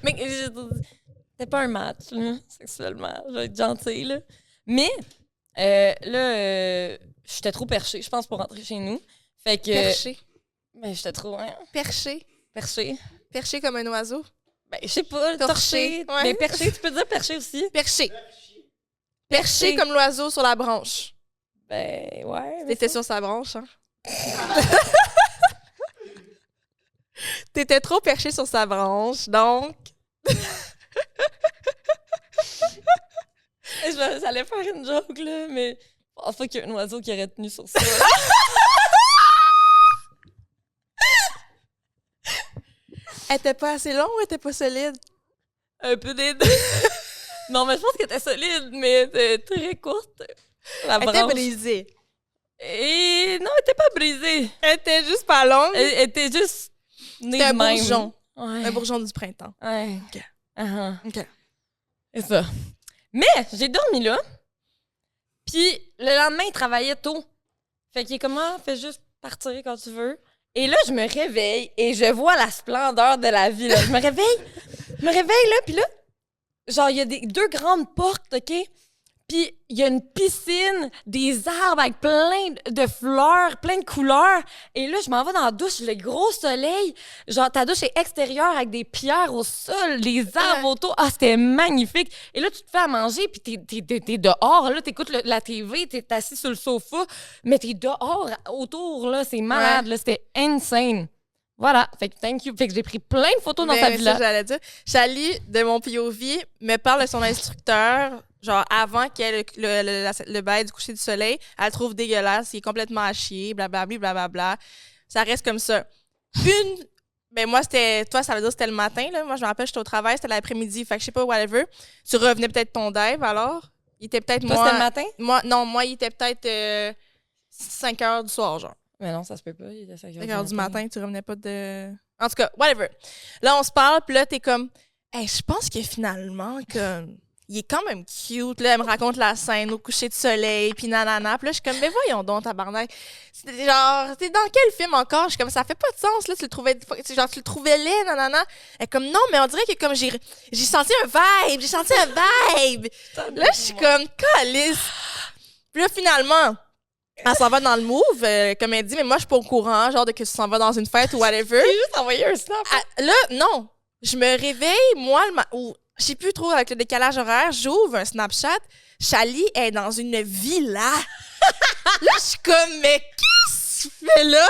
Mais c'était pas un match, là, sexuellement. Je vais être gentille, là. Mais, j'étais trop perchée, je pense, pour rentrer chez nous. Fait que. Perché. Mais j'étais trop, Perché. perchée. Perché comme un oiseau. Ben, je sais pas, Torché, torché. ouais. Mais perché, tu peux dire perché aussi. Perché. Perché comme l'oiseau sur la branche. Ben, ouais. mais T'étais ça- sur sa branche, hein? T'étais trop perché sur sa branche, donc... J'allais faire une joke, là, mais je pense pas qu'il y a un oiseau qui aurait tenu sur ça. Elle était pas assez longue ou elle était pas solide? Un peu des deux. Non, mais je pense qu'elle était solide, mais elle était très courte. La Elle était branche. brisée. Et non, elle était pas brisée. Elle était juste pas longue. Elle était juste née C'était de un même. bourgeon. Ouais. Un bourgeon du printemps. Ouais. Ok. Uh-huh. OK. C'est ça. Mais j'ai dormi là. Puis le lendemain, il travaillait tôt. Fait qu'il est comme, ah, fais juste partir quand tu veux. Et là, je me réveille et je vois la splendeur de la vie. Là. Je me réveille là, puis là, genre, il y a deux grandes portes, OK? Puis il y a une piscine, des arbres avec plein de fleurs, plein de couleurs. Et là, je m'en vais dans la douche, le gros soleil. Genre, ta douche est extérieure avec des pierres au sol, des arbres autour. Ah, c'était magnifique. Et là, tu te fais à manger, puis t'es dehors. Là, t'écoutes la TV, t'es assis sur le sofa, mais t'es dehors, autour, là. C'est malade, là. C'était insane. Voilà. Fait que thank you. Fait que j'ai pris plein de photos dans Mais sa ça, villa. j'allais dire. Charlie, de mon POV, me parle de son instructeur, genre avant qu'il y ait le bail du coucher du soleil. Elle le trouve dégueulasse, il est complètement à chier, blablabla, blablabla. Ça reste comme ça. Ben moi, toi, ça veut dire que c'était le matin, là. Moi, je me rappelle, j'étais au travail, c'était l'après-midi. Fait que je sais pas, whatever. Tu revenais peut-être de ton dive, alors? Il était peut-être, Toi, c'était le matin? Moi, il était peut-être 5 heures du soir, genre. Mais non, ça se peut pas. Il était 5 5 heures du matin, tu revenais pas de... En tout cas, whatever. Là, on se parle, puis là, t'es comme... Hey, je pense que finalement, comme... Il est quand même cute. Là, elle me raconte la scène au coucher de soleil, puis nanana. Puis là, je suis comme, mais voyons donc, tabarnak. C'était genre, t'es dans quel film encore? Je suis comme, ça fait pas de sens, là. Tu le trouvais laid, nanana. Elle est comme, non, mais on dirait que comme j'ai senti un vibe. Là, je suis comme, calice. Puis là, finalement... Elle s'en va dans le move, comme elle dit, mais moi, je suis pas au courant, genre, de que tu s'en vas dans une fête ou whatever. J'ai juste envoyé un snap. Là, non. Je me réveille, moi, ou je sais plus trop, avec le décalage horaire, j'ouvre un Snapchat. Charlie est dans une villa. Là, je suis comme, mais qu'est-ce que tu fais là?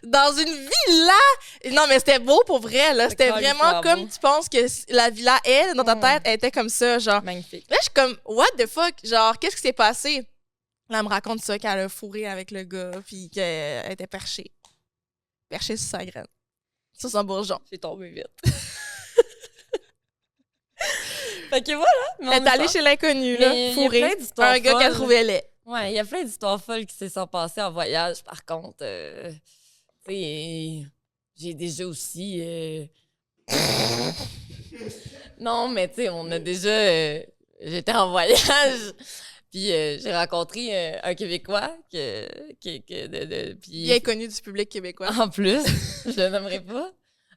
Dans une villa? Non, mais c'était beau pour vrai, là. C'était vraiment comme tu penses que la villa, elle, dans ta tête, elle était comme ça, genre. Magnifique. Là, je suis comme, what the fuck? Genre, qu'est-ce qui s'est passé? Là, elle me raconte ça, qu'elle a fourré avec le gars, puis qu'elle était perchée. Perchée sur sa graine. Sur son bourgeon. J'ai tombé vite. Fait que voilà. Mais Elle est allée chez l'inconnu, là, Mais il y a fourrée. plein d'histoires Un gars qu'elle folles. trouvait laid. Ouais, il y a plein d'histoires folles qui se sont passées en voyage. Par contre, tu sais, j'ai déjà aussi... Non, mais tu sais, on a déjà... J'étais en voyage, puis j'ai rencontré un Québécois puis Bien connu du public québécois. en plus, je le nommerai pas.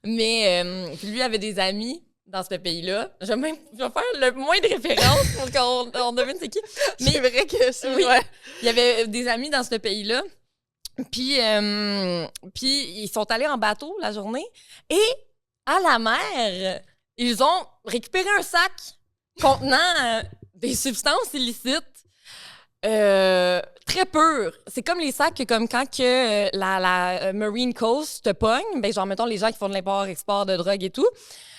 Mais puis lui avait des amis dans ce pays-là. Je vais faire le moins de références pour qu'on devine c'est qui. Mais c'est vrai que c'est oui, ouais. il y avait des amis dans ce pays-là. Puis ils sont allés en bateau la journée. Et à la mer, ils ont récupéré un sac contenant des substances illicites. Très pur. C'est comme les sacs que, comme quand que la Marine Coast te pogne, ben genre mettons les gens qui font de l'import-export de drogue et tout,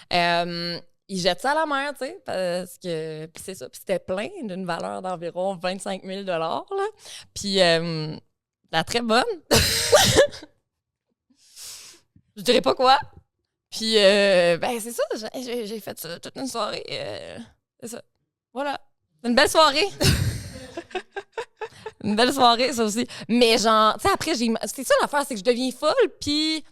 ils jettent ça à la mer, tu sais, parce que puis c'est ça, puis c'était plein d'une valeur d'environ 25 000 là. Puis la très bonne. Je dirais pas quoi. Puis ben c'est ça, j'ai fait ça toute une soirée. C'est ça. Voilà. Une belle soirée. Une belle soirée, ça aussi. Mais genre, tu sais, après, c'est ça l'affaire, c'est que je deviens folle, puis...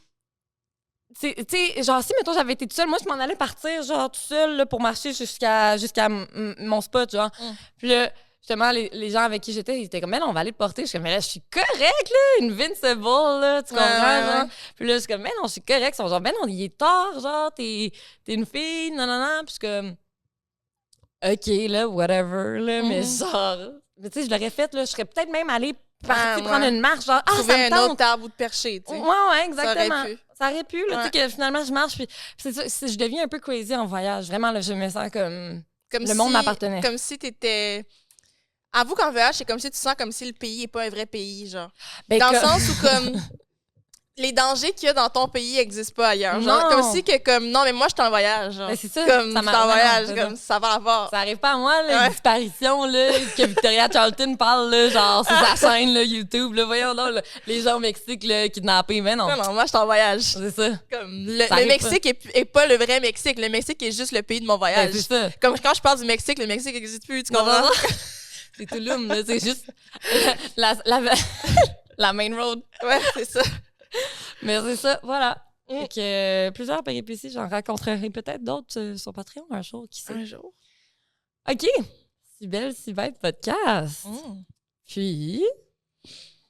Tu sais, genre, si, mettons, j'avais été toute seule, moi, je m'en allais partir, genre, toute seule, là, pour marcher jusqu'à mon spot, genre. Puis là, justement, les gens avec qui j'étais, ils étaient comme, mais là, on va aller te porter. Je suis comme, mais là, je suis correcte, là, Invincible, là, tu comprends, genre. Puis là, je suis comme, mais non, je suis correcte. Ils sont genre, ben non, il est tard, genre, t'es une fille, non. Puis je suis comme, OK, là, whatever, là, mais genre... Mais tu sais, je l'aurais fait, là, je serais peut-être même allée prendre une marche, genre, trouver ça me un autre arbre ou de percher, tu sais. Ouais, exactement. Ça aurait pu, là, tu sais, que finalement, je marche, puis c'est ça, je deviens un peu crazy en voyage. Vraiment, là, je me sens comme le monde m'appartenait. Comme si t'étais... Avoue qu'en voyage, c'est comme si tu sens comme si le pays n'est pas un vrai pays, genre. Ben, dans le sens où, comme... les dangers qu'il y a dans ton pays n'existent pas ailleurs. Genre, Non. comme si que, comme, non, mais moi, je suis en voyage. Genre. Ben, c'est ça. Comme, ça je suis en voyage, comme, ça va avoir. Ça arrive pas à moi, là, une disparition, là, que Victoria Charlton parle, là, genre, sur sa chaîne, là, YouTube, là, voyons donc, là, les gens au Mexique, là, kidnappés, mais non. Non, moi, je suis en voyage. C'est ça. Comme, le Mexique est pas le vrai Mexique. Le Mexique est juste le pays de mon voyage. Ben, c'est ça. Comme quand je parle du Mexique, le Mexique n'existe plus, tu comprends? C'est Tulum, là, c'est juste la main road. Ouais, c'est ça. Mais c'est ça, voilà. Fait que plusieurs péripéties, j'en rencontrerai peut-être d'autres sur Patreon un jour, qui sait. Un jour. OK. Si belle, si bête podcast. Puis,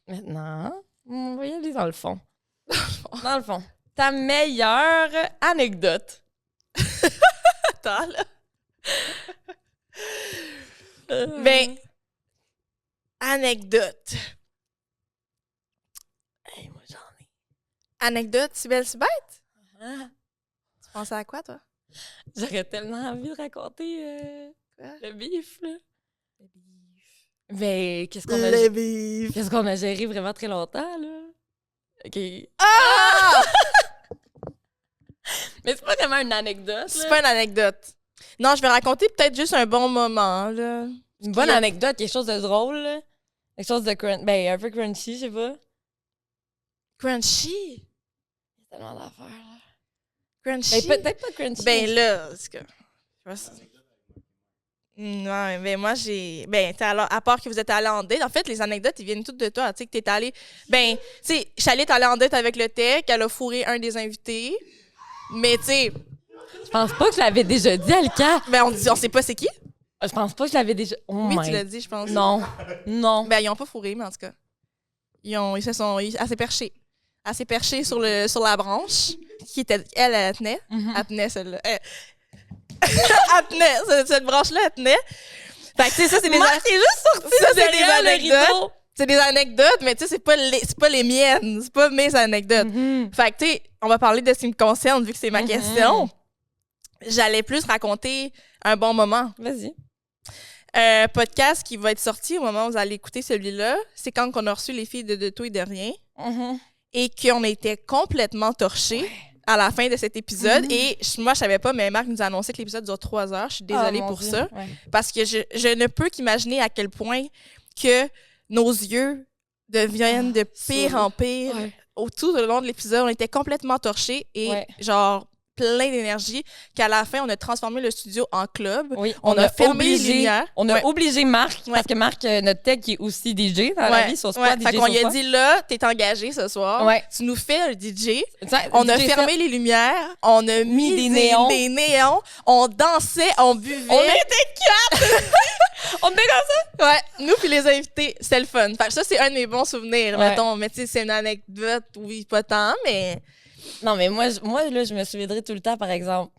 maintenant, on va y aller dans le fond. Dans le fond. Ta meilleure anecdote. Attends, là. Ben, anecdote. Hey, moi, j'en ai. Anecdote, si belle, si bête? Tu pensais à quoi, toi? J'aurais tellement envie de raconter le bif, là. Le bif. Mais qu'est-ce qu'on a géré vraiment très longtemps, là? OK. Ah! Mais c'est pas vraiment une anecdote, C'est là. pas une anecdote. Non, je vais raconter peut-être juste un bon moment, là. Une bonne anecdote, quelque chose de drôle, là. Quelque chose de un peu crunchy, je sais pas. Crunchy? Il y a tellement d'affaires, là. Crunchy? Ben, peut-être pas crunchy. Ben là, c'est que... Non, ben moi, j'ai... Ben, à part que vous êtes allé en date, en fait, les anecdotes, ils viennent toutes de toi. Tu sais, que t'es allé... Ben, tu sais, Chalet est allée en date avec le tech, elle a fourré un des invités. Mais, tu sais... Je pense pas que je l'avais déjà dit, Alka. Ben, on sait pas c'est qui. Je pense pas que je l'avais déjà... Oh Oui, my... tu l'as dit, je pense. Non. Ben, ils ont pas fourré, mais en tout cas. Ils se sont... Elle s'est perchée. Elle s'est perchée sur la branche. Qui était... Elle tenait. Elle tenait, celle-là. Elle tenait. Cette branche-là, elle tenait. Fait que, tu sais, ça, c'est des... Moi, c'est juste sorti ça, c'est des derrière le anecdotes. rideau. C'est des anecdotes, mais tu sais, c'est pas les miennes. C'est pas mes anecdotes. Fait que, tu sais, on va parler de ce qui me concerne, vu que c'est ma question. J'allais plus raconter un bon moment. Vas-y. Un podcast qui va être sorti au moment où vous allez écouter celui-là, c'est quand on a reçu les filles de Tout et de Rien et qu'on était complètement torchés à la fin de cet épisode. Et moi, je savais pas, mais Marc nous a annoncé que l'épisode dure 3 heures. Je suis désolée pour ça. Ouais. Parce que je ne peux qu'imaginer à quel point que nos yeux deviennent de pire en pire. Tout le long de l'épisode, on était complètement torchés et genre plein d'énergie, qu'à la fin, on a transformé le studio en club. Oui, on a fermé les lumières. On a obligé Marc, parce que Marc, notre tech, qui est aussi DJ dans la vie, sur Squad, DJ. Fait qu'on lui a dit, là, t'es engagé ce soir, tu nous fais un DJ. On a fermé les lumières, on a mis des néons, on dansait, on buvait. On était 4! On était comme ça? Ouais, nous puis les invités, c'était le fun. Fait que ça, c'est un de mes bons souvenirs, mettons. Mais tu sais, c'est une anecdote, oui, pas tant, mais... Non, mais moi là, je me souviendrai tout le temps, par exemple,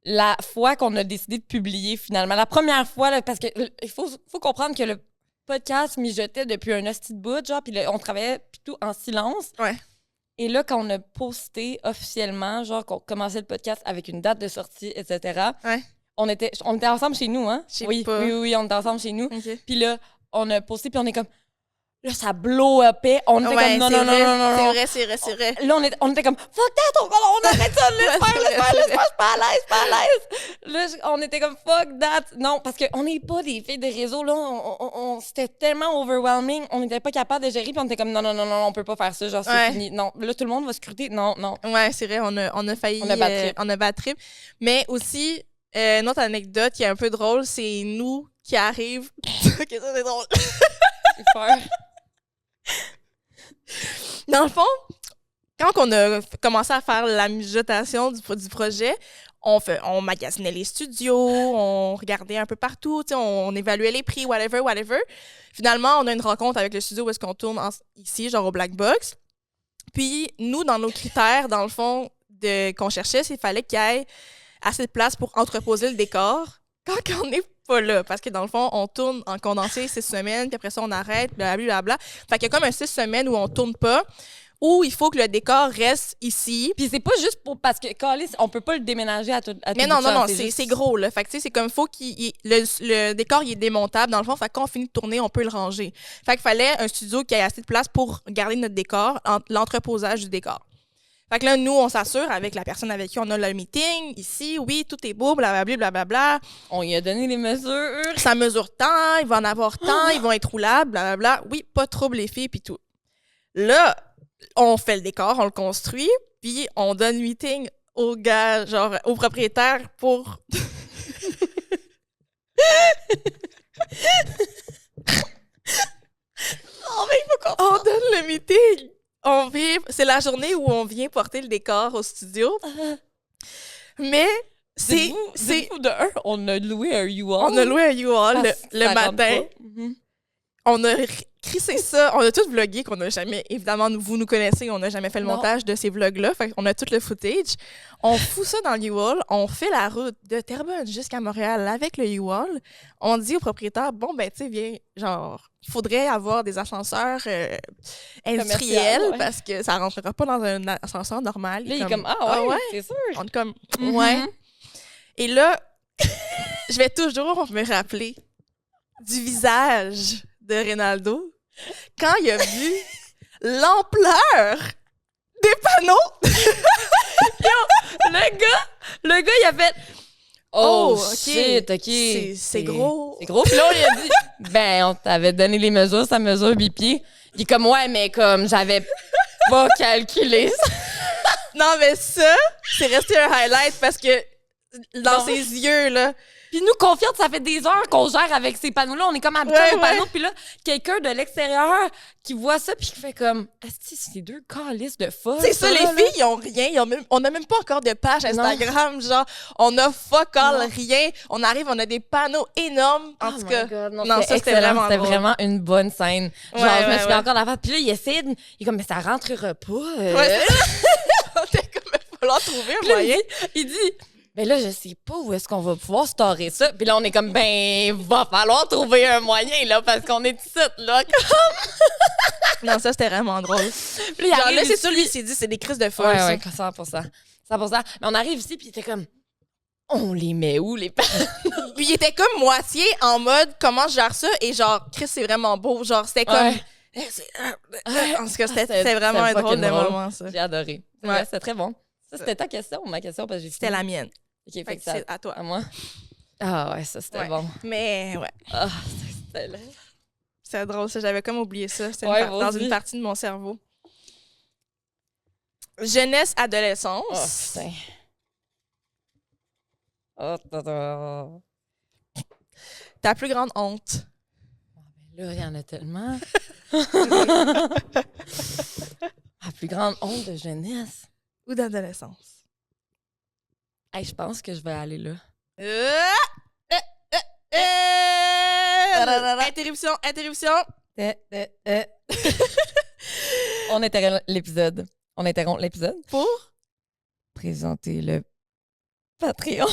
la fois qu'on a décidé de publier finalement. La première fois, là, parce que il faut comprendre que le podcast mijotait depuis un hostie de bout, genre, puis on travaillait puis tout en silence. Ouais. Et là, quand on a posté officiellement, genre qu'on commençait le podcast avec une date de sortie, etc., Ouais. on était ensemble chez nous, hein? Je sais Oui, pas. oui, on était ensemble chez nous. OK. Puis là, on a posté, puis on est comme... Là, ça blow upait. On était Ouais, comme, c'est vrai, non. c'est vrai. Là, on était comme, fuck that, on arrête ça, laisse faire, je suis pas à l'aise. Là, on était comme, fuck that. Non, parce qu'on n'est pas des filles de réseau, là. C'était tellement overwhelming, on n'était pas capable de gérer, puis on était comme, non, on peut pas faire ça, genre, c'est fini. Non, là, tout le monde va scruter. Non. Ouais, c'est vrai, on a failli. On a bad trip. On a bad trip. Mais aussi, une autre anecdote qui est un peu drôle, c'est nous qui arrivent. Ok, ça, c'est drôle. J'ai peur. Dans le fond, quand on a commencé à faire la mijotation du projet, on magasinait les studios, on regardait un peu partout, on évaluait les prix, whatever. Finalement, on a une rencontre avec le studio où est-ce qu'on tourne ici, genre au Black Box. Puis, nous, dans nos critères, dans le fond, qu'on cherchait, il fallait qu'il y ait assez de place pour entreposer le décor quand on n'est pas là. Parce que dans le fond, on tourne en condensé 6 semaines, puis après ça, on arrête, blablabla. Fait qu'il y a comme un 6 semaines où on tourne pas, où il faut que le décor reste ici. Puis c'est pas juste pour... Parce que, Calis, on peut pas le déménager à tout Mais bout de champ, non, juste- c'est gros, là. Fait que, tu sais, c'est comme, faut le décor, il est démontable, dans le fond. Fait que quand on finit de tourner, on peut le ranger. Fait qu'il fallait un studio qui ait assez de place pour garder notre décor, l'entreposage du décor. Fait que là, nous, on s'assure avec la personne avec qui on a le meeting, ici, oui, tout est beau, blablabla. On y a donné les mesures. Ça mesure tant, il va en avoir tant, ils vont être roulables, blablabla. Oui, pas de trouble, les filles, puis tout. Là, on fait le décor, on le construit, puis on donne meeting au gars, genre, au propriétaire pour... On donne le meeting. C'est la journée où on vient porter le décor au studio. Mais c'est Dites-vous de un, on a loué un U-Haul. on a loué un U-Haul le Ça rentre matin. pas. Mhm. On a crissé ça. On a tout vlogué qu'on n'a jamais... Évidemment, vous nous connaissez, on n'a jamais fait le Non. montage de ces vlogs-là. Fait qu'on a tout le footage. On fout ça dans le U-Haul. On fait la route de Terrebonne jusqu'à Montréal avec le U-Haul. On dit au propriétaire, bon, ben, tu sais, viens, genre, il faudrait avoir des ascenseurs industriels Commercial, ouais. parce que ça rentrera pas dans un ascenseur normal. Là, il est comme, ah ouais, c'est sûr. On est comme, Mhm. ouais. Et là, je vais toujours me rappeler du visage de Reynaldo quand il a vu l'ampleur des panneaux. Le gars, il a fait... Oh, ok. shit, OK. C'est gros. C'est gros. Puis là, on lui a dit, ben, on t'avait donné les mesures, ça mesure 8 pieds. Il est comme, ouais, mais comme, j'avais pas calculé ça. Non, mais ça, c'est resté un highlight parce que dans Non. ses yeux, là, Puis nous, confiante, ça fait des heures qu'on gère avec ces panneaux-là. On est comme habitués Ouais, aux panneaux. ouais. Puis là, quelqu'un de l'extérieur qui voit ça puis qui fait comme, est-ce que c'est deux calices de folle? c'est ça, les là? filles, ils ont rien. On n'a même pas encore de page Instagram. Genre, on a fuck all, Non. rien. On arrive, on a des panneaux énormes. En Oh tout my cas, God, non, c'était ça, c'était excellent. vraiment C'était drôle. vraiment une bonne scène. Genre, Ouais, je me ouais, souviens ouais. encore d'avant. Puis là, il essaie, il est comme, mais ça rentrera pas. Ouais, on était comme, il va falloir trouver un Puis là, moyen. il dit, ben là, je sais pas où est-ce qu'on va pouvoir storer ça. Puis là, on est comme, ben, va falloir trouver un moyen, là, parce qu'on est ici, là. Non, ça, c'était vraiment drôle. Puis il Genre, arrive là, c'est ici. sûr, lui, il s'est dit, c'est des crises de folle. Ouais, ça. ouais, 100%. 100%. Mais on arrive ici, puis il était comme, on les met où, les panneaux? Puis il était comme moitié en mode, comment je gère ça? Et genre, Chris, c'est vraiment beau. Genre, c'était comme... Ouais. En tout cas, C'était c'était vraiment un fucking drôle de drôle. moment, ça. J'ai adoré. Ouais. Ouais, c'était très bon. Ça, c'était ta question ou ma question? Parce que j'ai C'était fini. la mienne. OK, fait Fait que que ça... c'est à toi. À moi? Ah ouais, ça, c'était Ouais. bon. Mais ouais, Ah, c'était là. c'est drôle, ça. J'avais comme oublié ça. C'était Ouais, dans vas-y. une partie de mon cerveau. Jeunesse, Oh, adolescence. putain. Oh, tata. Ta plus grande honte. Là, il y en a tellement. La plus grande honte de jeunesse. Ou d'adolescence. Hey, je pense que je vais aller là. Interruption, interruption. On interrompt l'épisode. On interrompt l'épisode. Pour? Présenter le Patreon.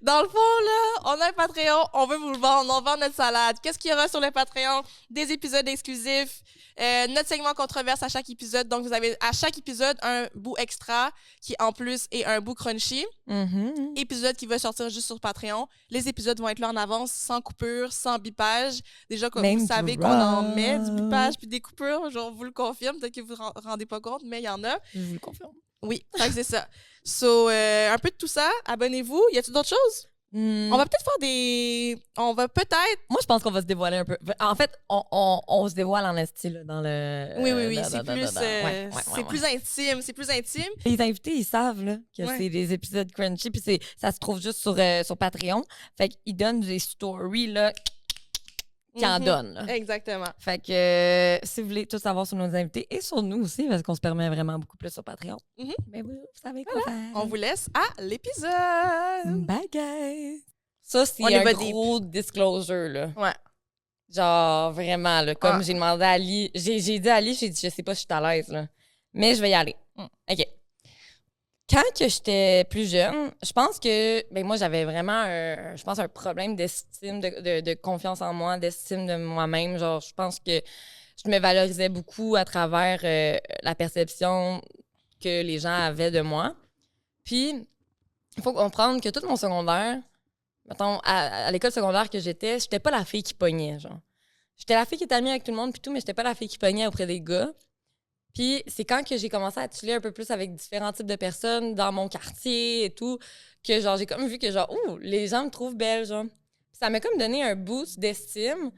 Dans le fond, là, on a un Patreon, on veut vous le vendre, on vend notre salade. Qu'est-ce qu'il y aura sur le Patreon? Des épisodes exclusifs, notre segment controverse à chaque épisode. Donc, vous avez à chaque épisode un bout extra qui, en plus, est un bout crunchy. Épisode qui va sortir juste sur Patreon. Les épisodes vont être là en avance, sans coupure, sans bipage. Déjà, comme Même vous savez du qu'on en rap. met du bipage puis des coupures, genre, vous le confirme, peut-être que vous ne rendez pas compte, mais il y en a. Je vous le confirme. Oui, fait que c'est ça. So, un peu de tout ça. Abonnez-vous. Y a-t-il d'autres choses? On va peut-être faire des... On va peut-être... Moi, je pense qu'on va se dévoiler un peu. En fait, on se dévoile en esti, là, dans le... Oui. C'est plus, ouais. plus intime. C'est plus intime. Les invités, ils savent là, que Ouais. c'est des épisodes crunchy, puis ça se trouve juste sur Patreon. Fait qu'ils donnent des stories là, qui en Mhm. donnent. Là. Exactement. Fait que si vous voulez tout savoir sur nos invités et sur nous aussi, parce qu'on se permet vraiment beaucoup plus sur Patreon, Mhm. mais vous savez quoi faire. On vous laisse à l'épisode. Bye, guys! Ça, c'est On y un va gros disclosure, là. Ouais. Genre, vraiment, là. Comme Ouais. j'ai demandé à Ali, j'ai dit à Ali, j'ai dit, je sais pas si je suis à l'aise, là. Mais je vais y aller. OK. Quand que j'étais plus jeune, je pense que, ben moi, j'avais vraiment, un problème d'estime, de confiance en moi, d'estime de moi-même. Genre, je pense que je me valorisais beaucoup à travers la perception que les gens avaient de moi. Puis, il faut comprendre que tout mon secondaire, mettons, à l'école secondaire que j'étais pas la fille qui pognait, genre. J'étais la fille qui était amie avec tout le monde, puis tout, mais j'étais pas la fille qui pognait auprès des gars. Puis c'est quand que j'ai commencé à chiller un peu plus avec différents types de personnes dans mon quartier et tout, que genre, j'ai comme vu que genre, les gens me trouvent belle, genre. Puis ça m'a comme donné un boost d'estime,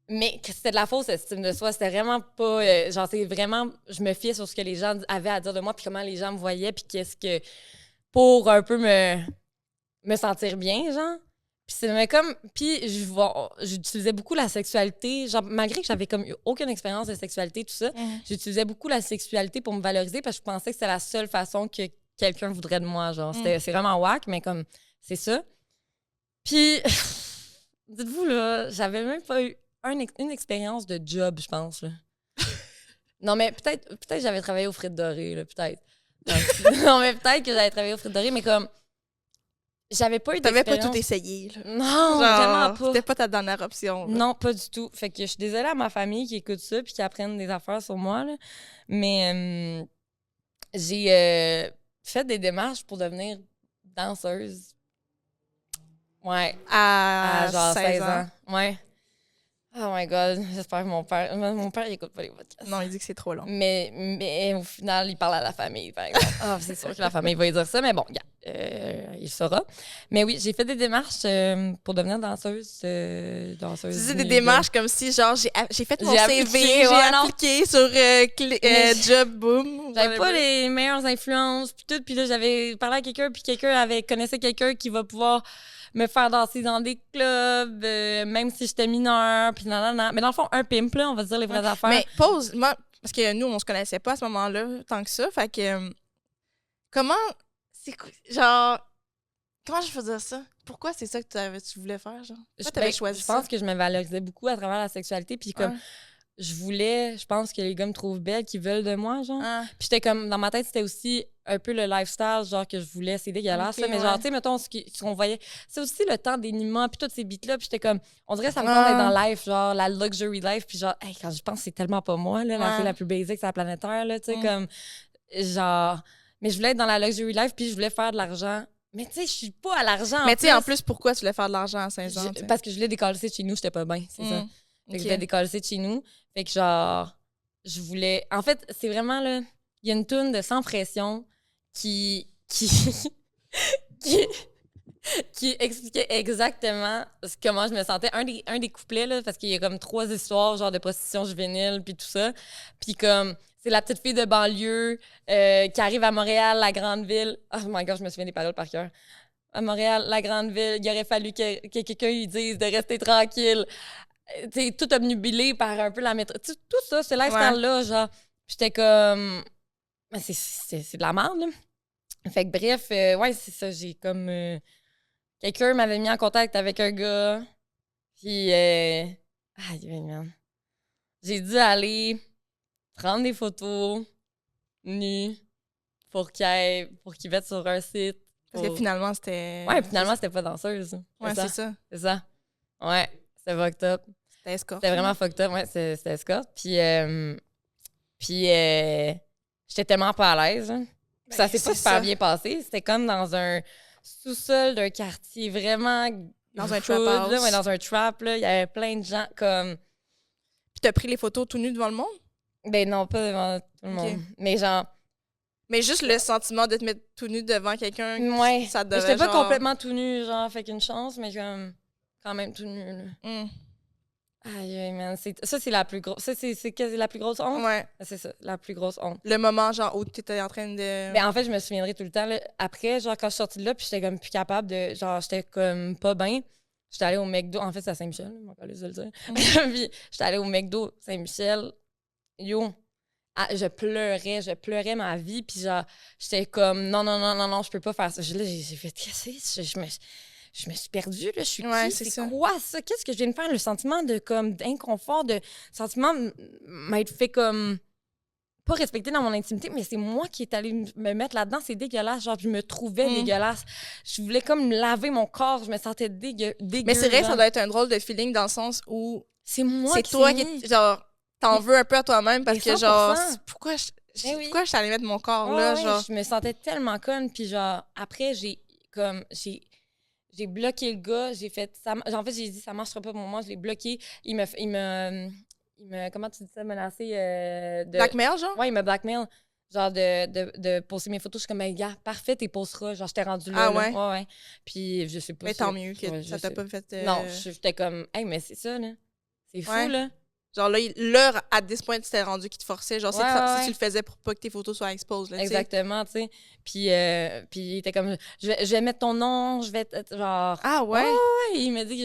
mais que c'était de la fausse estime de soi. C'était vraiment pas, genre, c'est vraiment, je me fiais sur ce que les gens avaient à dire de moi, puis comment les gens me voyaient, puis qu'est-ce que, pour un peu me sentir bien, genre. Puis c'est comme... Puis j'utilisais beaucoup la sexualité. Genre, malgré que j'avais comme eu aucune expérience de sexualité, tout ça, j'utilisais beaucoup la sexualité pour me valoriser parce que je pensais que c'était la seule façon que quelqu'un voudrait de moi, genre. C'est vraiment whack, mais comme, c'est ça. Puis, dites-vous, là, j'avais même pas eu une expérience de job, je pense, là. Non, mais peut-être que j'avais travaillé aux frites dorées, là, peut-être. Non, mais peut-être que j'avais travaillé aux frites dorées, mais comme... J'avais pas eu T'avais pas d'expérience. tout essayé, là. Non, Genre, vraiment pas. C'était pas ta dernière option, là. Non, pas du tout. Fait que je suis désolée à ma famille qui écoute ça puis qui apprennent des affaires sur moi, là. Mais j'ai fait des démarches pour devenir danseuse. Ouais. À genre 16 ans. Ouais. Oh my God. J'espère que mon père, il écoute pas les podcasts. Non, il dit que c'est trop long. Mais au final, il parle à la famille, par exemple. C'est sûr que la famille va lui dire ça, mais bon, il saura. Mais oui, j'ai fait des démarches pour devenir danseuse. Tu dis des nude. démarches comme si, genre, j'ai fait mon J'ai CV, appliqué, j'ai ouais, non. appliqué sur Mais Job Boom. J'avais pas whatever. les meilleures influences, puis tout. Puis là, j'avais parlé à quelqu'un, puis quelqu'un connaissait quelqu'un qui va pouvoir me faire danser dans des clubs, même si j'étais mineure, puis nanana. Mais dans le fond, un pimp, là, on va se dire les vraies affaires. Mais pause, moi, parce que nous, on se connaissait pas à ce moment-là, tant que ça. Fait que, comment, genre, comment je faisais ça? Pourquoi c'est ça que tu voulais faire, genre? Pourquoi t'avais choisi je ça? pense que je me valorisais beaucoup à travers la sexualité, puis comme, je pense que les gars me trouvent belle, qu'ils veulent de moi, genre. Puis j'étais comme, dans ma tête, c'était aussi un peu le lifestyle, genre, que je voulais. C'est dégueulasse, Ok, ça. Mais ouais. genre, tu sais, mettons, ce qu'on voyait, c'est aussi le temps des Nima, puis toutes ces beats-là. Puis j'étais comme, on dirait que ça me tente d'être dans life, genre, la luxury life. Puis genre, hey, quand je pense, c'est tellement pas moi, là, la fille la plus basique sur la planète Terre, là, tu sais, comme, genre, mais je voulais être dans la luxury life, puis je voulais faire de l'argent. Mais tu sais, je suis pas à l'argent. Mais tu sais, en plus, pourquoi tu voulais faire de l'argent à 16 ans? Parce que je voulais décoller de chez nous, j'étais pas bien, c'est ça. Fait que je voulais décoller de chez nous. Fait que genre, je voulais... En fait, c'est vraiment, là, il y a une toune de Sans Pression qui expliquait exactement comment je me sentais. Un des couplets, là, parce qu'il y a comme 3 histoires, genre de prostitution juvénile, puis tout ça. Puis comme, c'est la petite fille de banlieue qui arrive à Montréal, la grande ville. Oh my God, je me souviens des paroles par cœur. À Montréal, la grande ville, il aurait fallu que quelqu'un lui dise de rester tranquille. T'sais, tout obnubilé par un peu la métro. Tout ça, ce lifestyle-là, genre, j'étais comme... Mais c'est de la merde, là. Fait que bref, ouais, c'est ça, j'ai comme... quelqu'un m'avait mis en contact avec un gars, puis... man. J'ai dû aller prendre des photos nues pour qu'il mette sur un site Parce que finalement, c'était... Ouais, finalement, c'était pas danseuse. Ouais, c'est ça. C'est ça. Ouais, c'était fucked up. C'était escorte. C'était vraiment fucked up, ouais, c'était escorte. Puis j'étais tellement pas à l'aise. Hein. Puis ça s'est pas super bien passé. C'était comme dans un sous-sol d'un quartier vraiment... Dans un trap hood, house. là, ouais, dans un trap, là. Il y avait plein de gens comme... Puis t'as pris les photos tout nu devant le monde? Ben non, pas devant tout le monde. Mais genre... Mais juste le sentiment de te mettre tout nu devant quelqu'un, Ouais. ça te devait J'étais pas genre... complètement tout nu, genre, fait qu'une chance, mais comme... Quand même tout nu, là. Aïe, aïe, man. Ça, c'est la plus grosse... Ça, c'est quasi la plus grosse honte? Ouais. C'est ça, la plus grosse honte. Le moment, genre, où t'étais en train de... Ben, en fait, je me souviendrai tout le temps, là. Après, genre, quand je suis sortie de là, puis j'étais comme plus capable de... Genre, j'étais comme pas bien. J'étais allée au McDo. En fait, c'est à Saint-Michel, on va pas le dire. Puis j'étais allée au McDo Saint-Michel. Yo, je pleurais ma vie. Puis genre, j'étais comme, non, je peux pas faire ça. Là, j'ai fait, qu'est-ce que je me suis perdue, là. Je suis Ouais, qui? c'est C'est ça. quoi ça? Qu'est-ce que je viens de faire? Le sentiment de, comme, d'inconfort, de sentiment m'être fait comme... pas respecté dans mon intimité, mais c'est moi qui est allée me mettre là-dedans. C'est dégueulasse. Genre, je me trouvais dégueulasse. Je voulais comme laver mon corps. Je me sentais dégueu. Mais c'est vrai que genre. ça doit être un drôle de feeling dans le sens où C'est moi c'est qui toi s'est qui... mis. Genre, t'en veux un peu à toi-même parce Mais que 100%. genre, pourquoi Ben oui. pourquoi je suis allée mettre mon corps Ouais, là, ouais, genre... je me sentais tellement conne. Puis genre, après, j'ai bloqué le gars. J'ai fait... En fait, j'ai dit, ça marchera pas pour moi. Je l'ai bloqué. Il me comment tu dis ça, menacé de... Blackmail, genre? Ouais, il me blackmail. Genre de poster mes photos. Je suis comme, ben, gars, parfait, t'es posteras. Genre, j'étais rendue là. Ah là. ouais? Ouais. Puis je sais pas Mais si... tant mieux que Ouais, ça je t'a sais. pas fait... Non, j'étais comme, hey, mais c'est ça, là. C'est fou, Ouais. là. Genre là, à this point, tu t'es rendu qui te forçait. Genre, Ouais, ouais. si tu le faisais pour pas que tes photos soient exposées, là, tu sais. Exactement, tu sais. Puis il était comme, je vais mettre ton nom, je vais... genre... Ah ouais? Ouais, il m'a dit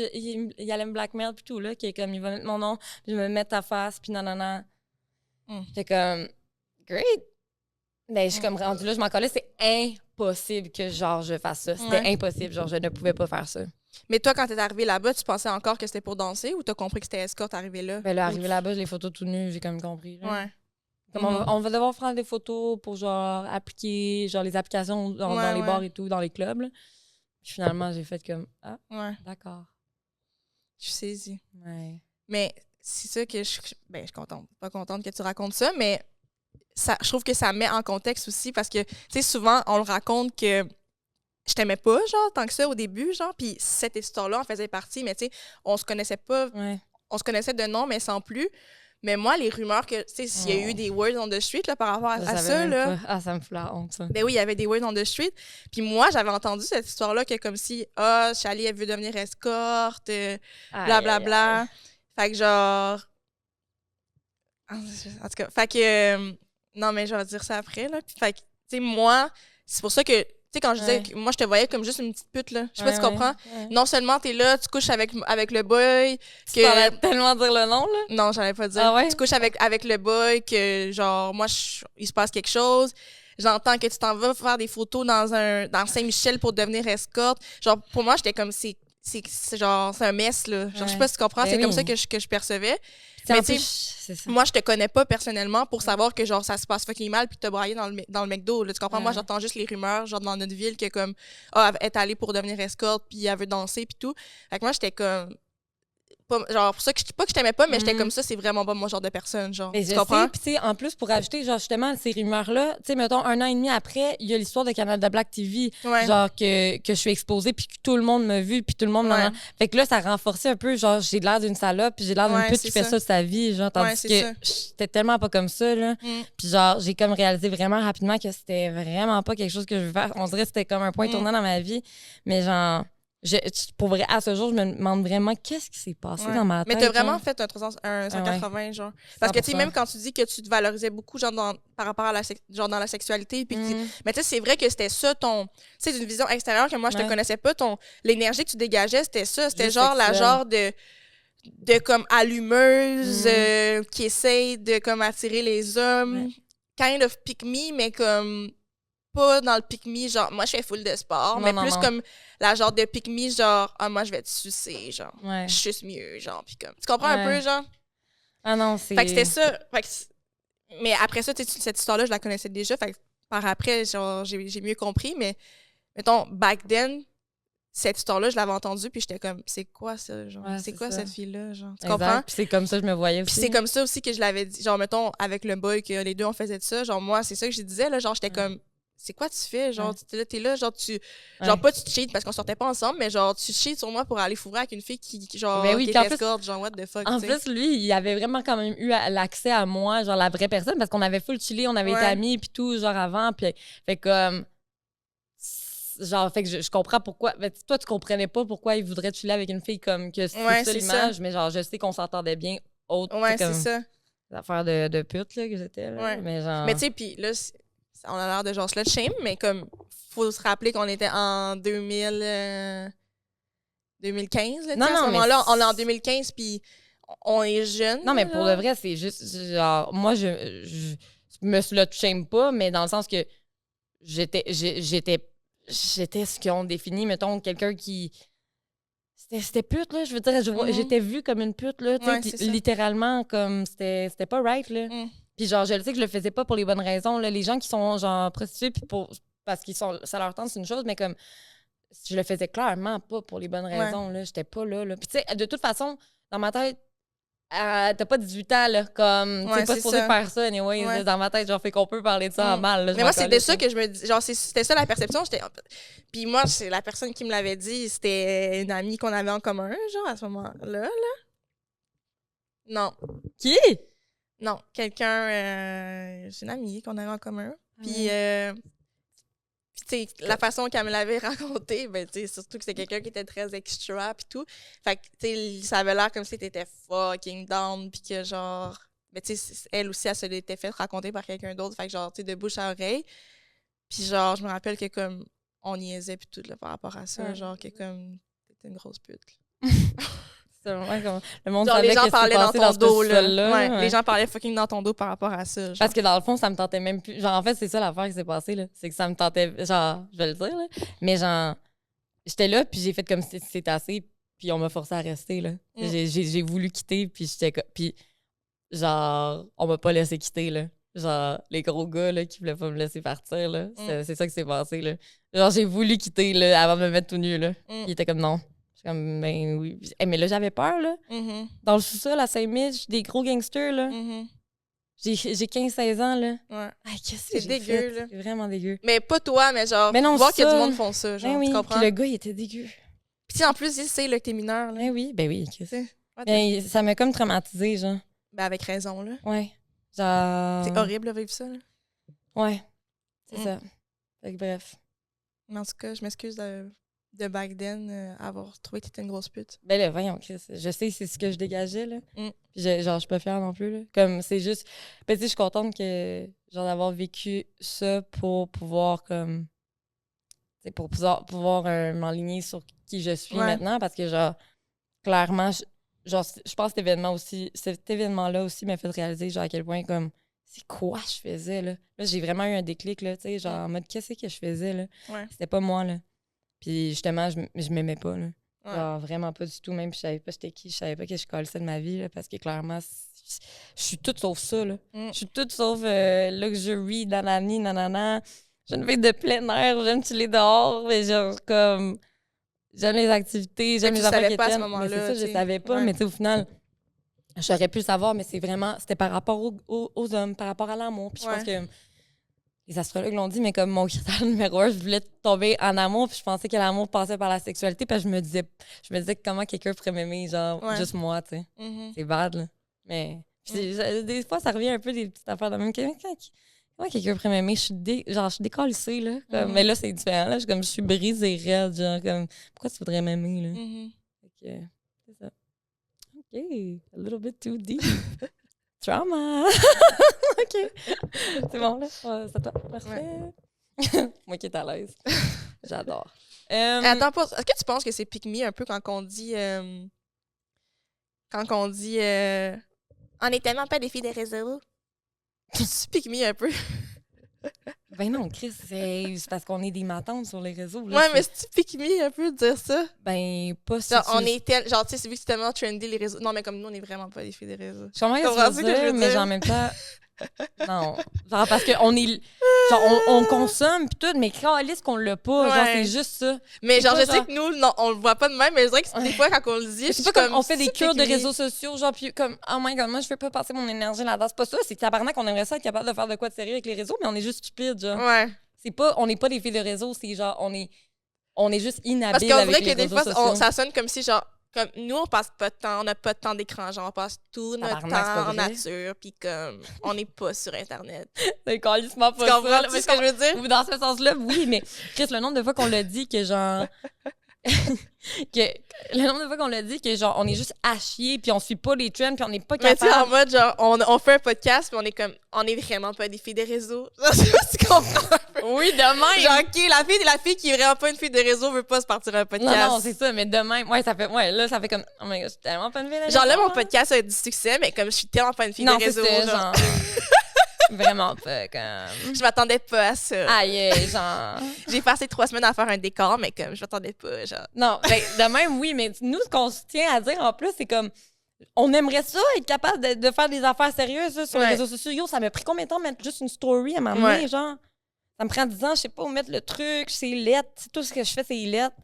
qu'il allait me blackmail puis tout, là, qu'il est comme, il va mettre mon nom, puis je vais me mettre ta face, puis nanana. J'étais comme, great! Ben, je suis comme rendue là, je m'en collais, c'est impossible que, genre, je fasse ça. C'était impossible, genre, je ne pouvais pas faire ça. Mais toi, quand t'es arrivée là-bas, tu pensais encore que c'était pour danser ou t'as compris que c'était escorte arrivé là? Ben là, arrivé là-bas, les photos tout nues, j'ai quand même compris. Là. Ouais. Comme on va devoir faire des photos pour, genre, appliquer, genre, les applications dans les Ouais. bars et tout, dans les clubs, là. Puis finalement, j'ai fait comme, ah, Ouais. d'accord. Je suis saisie. Ouais. Mais c'est ça que ben, je suis contente. Pas contente que tu racontes ça, mais je trouve que ça met en contexte aussi parce que, tu sais, souvent, on le raconte que je t'aimais pas, genre, tant que ça au début, genre, puis cette histoire-là en faisait partie, mais tu sais, on se connaissait pas, Ouais. on se connaissait de nom, mais sans plus. Mais moi, les rumeurs que, tu sais, s'il y a eu des words on the street, là, par rapport Je à savais ça, même là. pas. Ah, ça me fout la honte, ça. Ben oui, il y avait des words on the street. Puis moi, j'avais entendu cette histoire-là que comme si, Charlie, elle veut devenir escorte, blablabla. Fait que genre... En tout cas, fait que... non, mais je vais dire ça après, là. Puis, fait que, tu sais, moi, c'est pour ça que, tu sais, quand je disais que moi, je te voyais comme juste une petite pute, là. Je sais pas si tu comprends. Ouais. Non seulement t'es là, tu couches avec le boy, Tu parlais tellement dire le nom, là. non, j'allais pas dire. Ah ouais? Tu couches avec le boy que, genre, moi, il se passe quelque chose. J'entends que tu t'en vas faire des photos dans Saint-Michel pour devenir escorte. Genre, pour moi, j'étais comme, c'est genre, c'est un mess, là. Genre, je sais pas si tu comprends, Ben c'est oui. comme ça que je percevais. Mais Mais tu tu sais, c'est ça. moi, je te connais pas personnellement pour savoir que, genre, ça se passe fucking mal puis que t'as braillé dans le McDo, là. Tu comprends? Moi, Ouais. j'entends juste les rumeurs, genre, dans notre ville, que comme, elle est allée pour devenir escorte puis elle veut danser puis tout. Fait que moi, j'étais comme... genre, pour ça que pas que je t'aimais pas, mais j'étais comme ça, c'est vraiment pas mon genre de personne, genre. Mais tu je comprends? sais, puis tu sais, en plus, pour ajouter, genre, justement, ces rumeurs-là, tu sais, mettons, 1 an et demi après, il y a l'histoire de Canada Black TV, Ouais. genre, que je suis exposée, puis que tout le monde m'a vu, puis tout le monde Ouais. Fait que là, ça renforçait un peu, genre, j'ai l'air d'une salope, puis j'ai l'air d'une Ouais, pute qui c'est fait ça. ça de sa vie, genre, tandis Ouais, c'est que ça. j'étais tellement pas comme ça, là. Mm. Puis genre, j'ai comme réalisé vraiment rapidement que c'était vraiment pas quelque chose que je veux faire. On dirait que c'était comme un point tournant dans ma vie, mais genre... pour vrai, à ce jour, je me demande vraiment qu'est-ce qui s'est passé Ouais. dans ma tête. Mais t'as vraiment genre. fait un 180, genre. Parce que, tu sais, 100%. même quand tu dis que tu te valorisais beaucoup, genre, par rapport à genre, dans la sexualité, puis Mhm. mais tu sais, c'est vrai que c'était ça ton... Tu sais, d'une vision extérieure que moi, je te Ouais. connaissais pas, l'énergie que tu dégageais, c'était ça. C'était Juste genre la sexuelle. genre de comme allumeuse qui essaye de, comme, attirer les hommes. Ouais. Kind of pick me, mais comme... pas dans le pick me, genre, moi, je fais full de sport, Non, mais non, plus non. comme la genre de pick me, genre, moi, je vais te sucer, genre. Ouais. Je suce mieux, genre, puis comme... Tu comprends un Ouais. peu, genre? Ah non, c'est... Fait que c'était ça. Mais après ça, tu sais, cette histoire-là, je la connaissais déjà, fait que par après, genre, j'ai mieux compris, mais mettons, back then, cette histoire-là, je l'avais entendue, puis j'étais comme, c'est quoi ça, genre? Ouais, c'est quoi ça. cette fille-là, genre? Tu Exact. comprends? Puis c'est comme ça que je me voyais Puis aussi. c'est comme ça aussi que je l'avais dit, genre, mettons, avec le boy, que les deux, on faisait de ça, genre, moi, c'est ça que je disais, là, genre, j'étais comme, c'est quoi tu fais, genre, t'es là, genre, genre, pas tu te cheats parce qu'on sortait pas ensemble, mais genre, tu cheats sur moi pour aller fourrer avec une fille qui genre, Mais oui, qui puis en est plus- escorte, genre, what the fuck, En tu sais. plus, lui, il avait vraiment quand même eu l'accès à moi, genre la vraie personne, parce qu'on avait full chillé, on avait été Ouais. amis, puis tout, genre avant, puis fait comme... Genre, fait que je comprends pourquoi... Ben, toi, tu comprenais pas pourquoi il voudrait chiller avec une fille comme que c'est Ouais, ça c'est l'image, mais genre, je sais qu'on s'entendait bien, autre Ouais, c'est comme ça. l'affaire de pute, là, que j'étais, là, Ouais. mais genre... Mais tu sais, puis là, on a l'air de genre slut shame, mais comme, faut se rappeler qu'on était en 2015, là, tu Non, sais, à non, ce mais moment-là, on est en 2015, puis on est jeune. Non, mais pour genre. le vrai, c'est juste, genre, moi, je me slut shame pas, mais dans le sens que j'étais ce qu'on définit, mettons, quelqu'un qui... C'était pute, là, je veux dire, j'étais vue comme une pute, là, tu sais, Ouais, puis c'est ça. littéralement, comme, c'était pas right, là. Mm. Puis genre, je le sais que je le faisais pas pour les bonnes raisons, là. Les gens qui sont, genre, prostitués, puis parce qu'ils sont... Ça leur tente, c'est une chose, mais comme... Je le faisais clairement pas pour les bonnes raisons, là. J'étais pas là, là. Puis tu sais, de toute façon, dans ma tête, t'as pas 18 ans, là, comme, Ouais, t'es pas c'est supposé ça. faire ça, anyway, Ouais. là, dans ma tête, genre, fait qu'on peut parler de ça en mal, là, je Mais moi, m'en c'est de calisse, ça là. que je me dis. Genre, c'était ça la perception. Puis moi, c'est la personne qui me l'avait dit, c'était une amie qu'on avait en commun, genre, à ce moment-là, là. Non. Qui? Non, quelqu'un. C'est une amie qu'on avait en commun. Puis, tu sais, la façon qu'elle me l'avait raconté, ben, tu sais, surtout que c'était quelqu'un qui était très extra, puis tout. Fait que, tu sais, ça avait l'air comme si t'étais fucking down, puis que, genre. Mais, tu sais, elle aussi, elle se l'était fait raconter par quelqu'un d'autre. Fait que, genre, tu sais, de bouche à oreille. Puis, genre, je me rappelle que, comme, on niaisait, puis tout, là, par rapport à ça. Ouais. Genre, que, comme, t'étais une grosse pute. C'est vraiment comme... Le monde Genre, savait les gens qu'est-ce qui parlaient dans passait ton ce dos, là. sol-là, Ouais, ouais. les gens parlaient fucking dans ton dos par rapport à ça. Genre. Parce que dans le fond, ça me tentait même plus. Genre, en fait, c'est ça l'affaire qui s'est passée, là. C'est que ça me tentait. Genre, je vais le dire, là. Mais genre, j'étais là, puis j'ai fait comme si c'était assez, puis on m'a forcé à rester, là. J'ai voulu quitter, puis puis genre, on m'a pas laissé quitter, là. Genre, les gros gars, là, qui voulaient pas me laisser partir, là. C'est ça qui s'est passé, là. Genre, j'ai voulu quitter, là, avant de me mettre tout nu, là. Il était comme non. J'étais comme, ben oui. Mais là, j'avais peur, là. Dans le sous-sol, à Saint-Mich, des gros gangsters, là. J'ai 15-16 ans, là. Ouais. Ay, qu'est-ce que C'est j'ai dégueu, fait? là. C'est vraiment dégueu. Mais pas toi, mais genre, Mais non, voir qu'il y a ça- du monde qui font ça, genre, Ben oui, tu comprends? puis le gars, il était dégueu. Puis tu sais, en plus, il sait là, que t'es mineur, là. Ben oui, qu'est-ce que Tu sais, what the- Ben, ça m'a comme traumatisé, genre. Ben, avec raison, là. Ouais. Genre... C'est horrible de vivre ça, là. Ouais. C'est Mm. ça. Fait que bref. Mais en tout cas, je m'excuse de back then avoir trouvé que t'étais une grosse pute. Ben là, voyons, Chris. Je sais c'est ce que je dégageais, là. Mm. Puis genre, je suis pas fière non plus, là. Comme, c'est juste... Ben, tu sais, je suis contente que... Genre, d'avoir vécu ça pour pouvoir, comme... Tu sais, pour pouvoir m'enligner sur qui je suis Ouais. maintenant, parce que, genre, clairement, genre, je pense que cet événement-là aussi m'a fait réaliser, genre, à quel point, comme... C'est quoi je faisais, là? Là, j'ai vraiment eu un déclic, là, tu sais, genre, en mode, qu'est-ce que je faisais, là? Ouais. C'était pas moi, là. Puis, justement, je m'aimais pas, là. Ouais. Genre, vraiment pas du tout, même. Puis, je savais pas j'étais qui, je savais pas que je collais ça de ma vie, là, parce que, clairement, je suis toute sauf ça, là. Mm. Je suis toute sauf luxury, nanani, nanana. J'ai une vie de plein air, j'aime chiller dehors, mais genre, comme... J'aime les activités, j'aime Mais les tu affaires savais qui pas à ce étaient. Mais moment-là, c'est ça, tu je sais. savais pas, Ouais. mais tu sais, au final... J'aurais pu le savoir, mais c'était par rapport aux hommes, par rapport à l'amour. Puis je pense que les astrologues l'ont dit, mais comme mon critère numéro 1, je voulais tomber en amour, puis je pensais que l'amour passait par la sexualité, puis je me disais comment quelqu'un pourrait m'aimer, genre, juste moi, tu sais. Mhm. C'est bad, là. Mais des fois, ça revient un peu des petites affaires de même. Comment quelqu'un pourrait m'aimer? Je suis décalissée, là. Comme, mais là, c'est différent, là. Je suis brisée raide, genre, comme, pourquoi tu voudrais m'aimer, là? Mhm. Fait que, c'est ça. OK, a little bit too deep. Trauma! OK. C'est bon, là? C'est toi? Parfait. Moi qui est à l'aise. J'adore. Attends, est-ce que tu penses que c'est pick me un peu quand on dit... on est tellement pas des filles des réseaux. Tu pick me un peu. Ben non, Chris, c'est parce qu'on est des matantes sur les réseaux. Là, Ouais, mais c'est-tu pick me un peu de dire ça? Ben, pas si Genre, tu- on est genre, tu sais, c'est vu que c'est tellement trendy les réseaux. Non, mais comme nous, on est vraiment pas des filles des réseaux. Je comprends ce Comprends-tu que tu ce que je veux veux dire, mais dire? genre, en même temps, Non. Genre, parce qu'on est. Genre, on consomme pis tout, mais calisse qu'on l'a pas. Genre, Ouais. c'est juste ça. Mais C'est genre, pas je sais que nous, non, on le voit pas de même, mais je dirais que des fois, quand on le dit, je C'est suis pas comme on fait c'est des ça cures de pick me. réseaux sociaux, genre, puis comme, oh my god, moi, je veux pas passer mon énergie là-dedans. C'est pas ça, c'est que tabarnak, on aimerait ça être capable de faire de quoi de sérieux avec les réseaux, mais on est juste stupide, genre. Ouais. C'est pas, on n'est pas des filles de réseau, c'est genre, on est juste Parce inhabile qu'on avec dirait les que des réseaux fois, sociaux. ça sonne comme si, genre, comme nous, on passe pas de temps, on n'a pas de temps d'écran, genre, on passe tout notre Tabarnak, c'est pas temps en vrai. nature, puis comme, on n'est pas sur Internet. C'est calissement pas Tu comprends ça. ce que je veux dire? Ou dans ce sens-là, oui, mais Chris, le nombre de fois qu'on l'a dit que genre. Le nombre de fois qu'on l'a dit que genre on est juste à chier puis on suit pas les trends puis on n'est pas Mais tu sais, en capable. mode, genre, on fait un podcast, puis on est comme, on est vraiment pas des filles de réseau. Je sais pas si tu comprends. Oui, demain. Genre, OK, la fille qui est vraiment pas une fille de réseau veut pas se partir un podcast. Non, c'est ça, mais demain, ouais, ça fait, ouais, là, ça fait comme, oh my god, je suis tellement pas une fille de Genre, là, réseau, mon podcast a du succès, mais comme je suis tellement pas une fille Non, de c'est réseau, ça, genre, genre. Vraiment pas, comme. je m'attendais pas à ça. Aïe, genre. J'ai passé 3 semaines à faire un décor, mais comme je m'attendais pas, genre. Non, ben, de même, oui, mais nous, ce qu'on se tient à dire en plus, c'est comme. On aimerait ça, être capable de faire des affaires sérieuses là, sur les Ouais. réseaux sociaux. Yo, ça m'a pris combien de temps de mettre juste une story à m'amener, Ouais. genre? Ça me prend 10 ans, je sais pas où mettre le truc, c'est lettre. Tout ce que je fais, c'est lettre.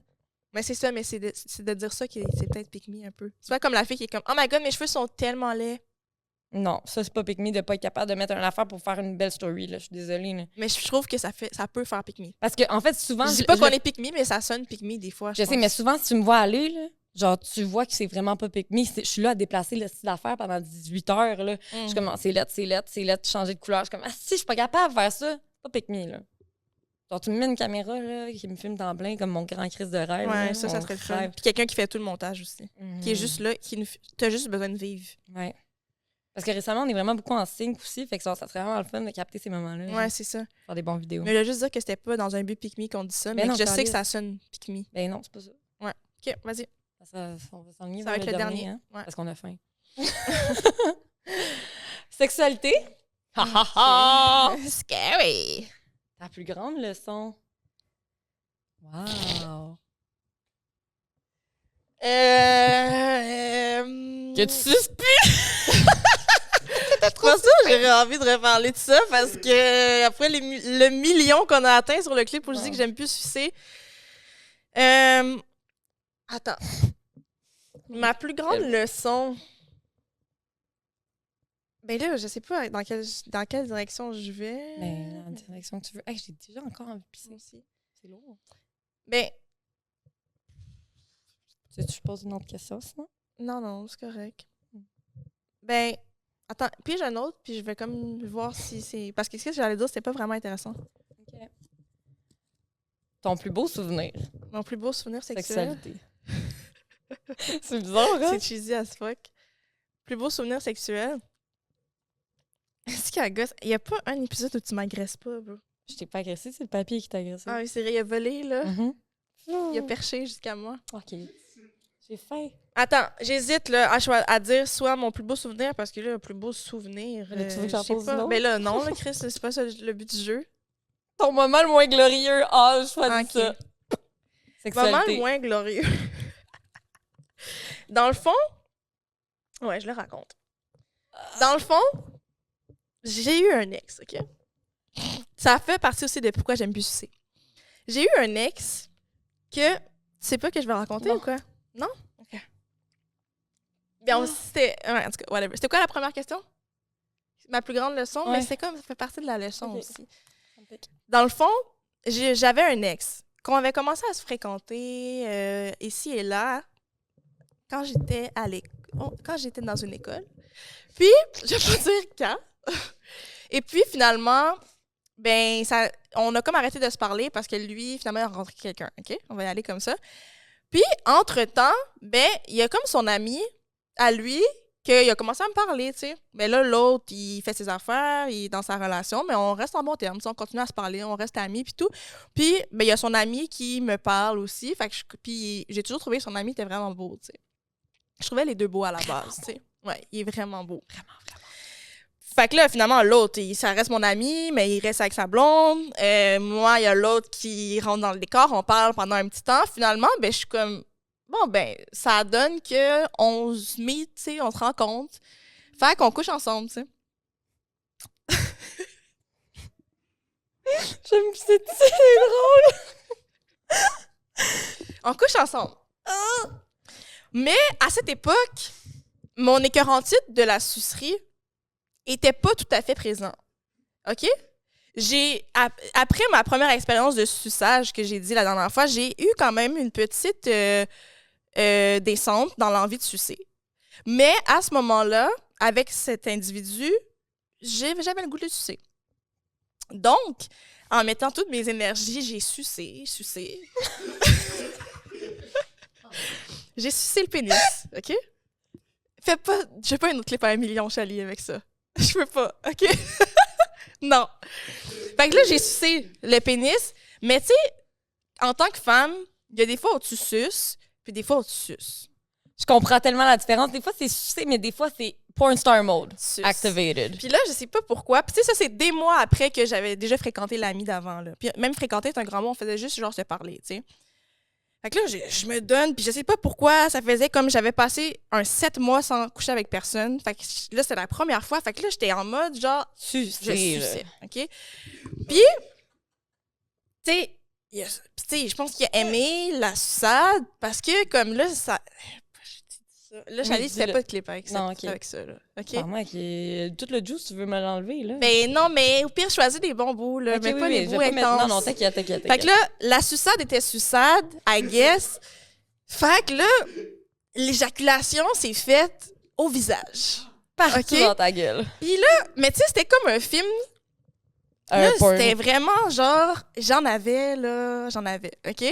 Mais c'est ça, mais c'est de dire ça qui c'est peut-être pick me un peu. C'est pas comme la fille qui est comme, oh my god, mes cheveux sont tellement laids. Non, ça, c'est pas pick me de pas être capable de mettre une affaire pour faire une belle story, là. Je suis désolée, là. Mais je trouve que ça peut faire pick me. Parce que, en fait, souvent. Je dis pas qu'on est pick me, mais ça sonne pick me des fois. Je sais, mais souvent, si tu me vois aller, là, genre, tu vois que c'est vraiment pas pick me. Je suis là à déplacer le style d'affaires pendant 18 heures, là. Je suis comme, ah, c'est lettre, changer de couleur. Je suis comme, ah, si, je suis pas capable de faire ça. C'est pas pick me, là. Genre, tu me mets une caméra, là, qui me filme dans plein comme mon grand crise de rêve. Ouais, là, ça mon serait le fun. rêve. Puis quelqu'un qui fait tout le montage aussi. Qui est Mhm. juste là, t'as juste besoin de vivre. Ouais. Parce que récemment, on est vraiment beaucoup en sync aussi, fait que ça serait vraiment le fun de capter ces moments-là. Ouais, genre, c'est ça. faire des bonnes vidéos. Mais je veux juste dire que c'était pas dans un but pick me qu'on dit ça, mais non, que je sais que Calis. ça sonne pick me. Ben non, c'est pas ça. Ok, vas-y. On va s'enligner Ça vers va être le dernier. hein, Ouais. parce qu'on a faim. Sexualité? Ha ha ha! Scary. Ta plus grande leçon. Wow! Que tu suspires! C'est pas ça, j'aurais envie de reparler de ça parce que après le million qu'on a atteint sur le clip où je dis que j'aime plus sucer. Attends. Ma plus grande leçon. Ben là, je sais pas dans quelle direction je vais. Ben, dans la direction que tu veux. Hey, j'ai déjà encore envie de pisser. Moi aussi. C'est lourd. Ben, Tu veux que je pose une autre question, sinon? non, c'est correct. Ben, attends, puis j'ai un autre, puis je vais comme voir si c'est. Parce que ce que j'allais dire, c'était pas vraiment intéressant. OK. Ton plus beau souvenir? Mon plus beau souvenir sexuel. Sexualité. C'est bizarre, hein? C'est cheesy as fuck. Plus beau souvenir sexuel. Est-ce qu'il y a un gosse? Il y a pas un épisode où tu m'agresses pas, bro. Je t'ai pas agressé, c'est le papier qui t'a agressé. Ah oui, c'est vrai, il a volé, là. Mhm. Il a perché jusqu'à moi. OK. J'ai faim. Attends, j'hésite là, à dire soit mon plus beau souvenir, parce que là, le plus beau souvenir. Mais là, tu veux que j'en je sais pose pas. une autre? Mais là, non, là, Chris, c'est pas ça le but du jeu. Ton moment le moins glorieux. Ah, je choisis Ok. ça. Moment Sexualité. le moins glorieux. Dans le fond, ouais, je le raconte. Dans le fond, j'ai eu un ex, OK? Ça fait partie aussi de pourquoi j'aime plus sucer. J'ai eu un ex que... Tu sais pas que je vais raconter Non. ou quoi? Non? OK. Bien, c'était... Ouais, en tout cas, whatever. C'était quoi la première question? Ma plus grande leçon? Ouais. Mais c'est comme... Ça fait partie de la leçon Ok. aussi. Dans le fond, j'avais un ex qu'on avait commencé à se fréquenter ici et là quand j'étais quand j'étais dans une école. Puis, je vais pas dire quand. Et puis, finalement, ben, on a comme arrêté de se parler parce que lui, finalement, il a rencontré quelqu'un, OK? On va y aller comme ça. Puis, entre-temps, ben, il y a comme son ami à lui qu'il a commencé à me parler, tu sais. Mais là, l'autre, il fait ses affaires, il est dans sa relation, mais on reste en bon terme, tu sais, on continue à se parler, on reste amis, puis tout. Puis, ben, il y a son ami qui me parle aussi, fait que puis j'ai toujours trouvé que son ami était vraiment beau, tu sais. Je trouvais les deux beaux à la base, tu sais. Ouais, il est vraiment beau. Vraiment. Fait que là, finalement, l'autre, ça reste mon ami, mais il reste avec sa blonde. Moi, il y a l'autre qui rentre dans le décor, on parle pendant un petit temps. Finalement, ben, je suis comme... Bon, ben, ça donne qu'on se met, tu sais, on se rencontre. Fait qu'on couche ensemble, tu sais. C'est drôle. On couche ensemble. Mais à cette époque, mon écœurantite de la sucerie était pas tout à fait présent. OK? Après ma première expérience de suçage que j'ai dit la dernière fois, j'ai eu quand même une petite descente dans l'envie de sucer. Mais à ce moment-là, avec cet individu, j'avais le goût de le sucer. Donc, en mettant toutes mes énergies, j'ai sucé. J'ai sucé le pénis, OK? Je fais pas une autre clip à 1 million, Chali, avec ça. Je peux pas, OK? Non. Fait que là, j'ai sucé le pénis, mais tu sais, en tant que femme, il y a des fois où tu suces, puis des fois où tu suces. Je comprends tellement la différence. Des fois, c'est sucé, mais des fois, c'est porn star mode Suce. activated. Puis là, je sais pas pourquoi. Puis tu sais, ça, c'est des mois après que j'avais déjà fréquenté l'ami d'avant, là. Puis même fréquenter, c'est un grand mot, on faisait juste genre se parler, tu sais. Fait que là, je me donne, puis je sais pas pourquoi, ça faisait comme j'avais passé un 7 mois sans coucher avec personne. Fait que là, c'était la première fois. Fait que là, j'étais en mode genre, je suçais, OK? Puis, tu sais, je pense qu'il a aimé la suçade parce que comme là, ça... Là, Chali, tu fais pas de clip avec ça. Non, OK. Avec ça, là. OK? Par moi, tout le juice, tu veux me l'enlever, là? Ben non, mais au pire, choisis des bons bouts, là. OK, Mais oui, pas les je bouts vais pas intenses. mettre... Non, t'inquiète. Fait que là, la suçade était suçade, I guess. Fait que là, l'éjaculation s'est faite au visage. Partout OK? dans ta gueule. Puis là, mais tu sais, c'était comme un film. Là, c'était vraiment genre, j'en avais, OK?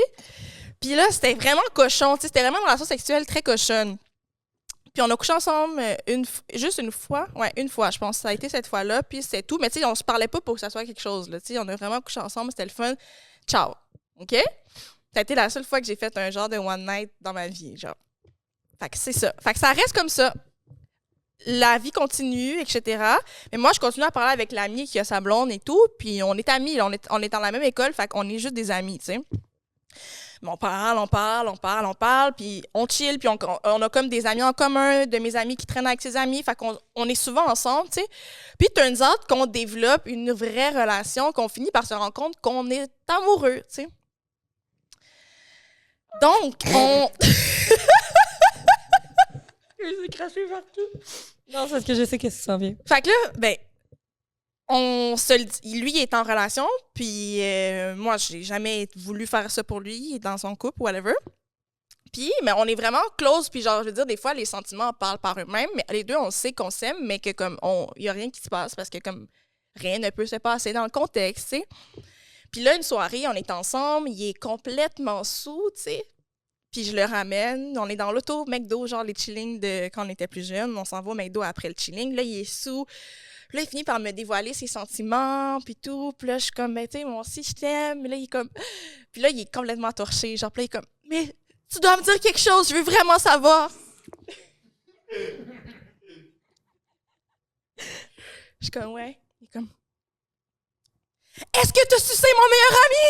Puis là, c'était vraiment cochon, tu sais, c'était vraiment une relation sexuelle très cochonne. Puis on a couché ensemble juste une fois. Ouais, une fois, je pense. Ça a été cette fois-là, puis c'est tout. Mais tu sais, on se parlait pas pour que ça soit quelque chose, là. Tu sais, on a vraiment couché ensemble, c'était le fun. Ciao. OK? Ça a été la seule fois que j'ai fait un genre de one night dans ma vie, genre. Fait que c'est ça. Fait que ça reste comme ça. La vie continue, etc. Mais moi, je continue à parler avec l'ami qui a sa blonde et tout, puis on est amis, là. On est dans la même école, fait qu'on est juste des amis, tu sais. Mais on parle, puis on chill, puis on a comme des amis en commun, de mes amis qui traînent avec ses amis, fait qu'on est souvent ensemble, tu sais. Puis turns out qu'on développe une vraie relation, qu'on finit par se rendre compte qu'on est amoureux, tu sais. Donc, on... J'ai craché partout. Non, c'est parce que je sais qu'est-ce qui s'en vient. Fait que là, ben, on se le dit. Lui, il est en relation, puis moi, j'ai jamais voulu faire ça pour lui. Il est dans son couple, whatever. Puis, mais on est vraiment close, puis genre, je veux dire, des fois, les sentiments parlent par eux-mêmes, mais les deux, on sait qu'on s'aime, mais que comme, il y a rien qui se passe, parce que comme, rien ne peut se passer dans le contexte, tu sais. Puis là, une soirée, on est ensemble, il est complètement saoul, tu sais. Puis je le ramène, on est dans l'auto McDo, genre les chillings de quand on était plus jeune, on s'en va au McDo après le chilling. Là, il est saoul. Puis là, il finit par me dévoiler ses sentiments, puis tout. Puis là, je suis comme, ben, tu sais, moi aussi, je t'aime. Mais là, il est comme... Puis là, il est complètement torché. Genre, puis là, il est comme, mais tu dois me dire quelque chose, je veux vraiment savoir. Je suis comme, ouais. Il est comme, est-ce que tu as sucé mon meilleur ami?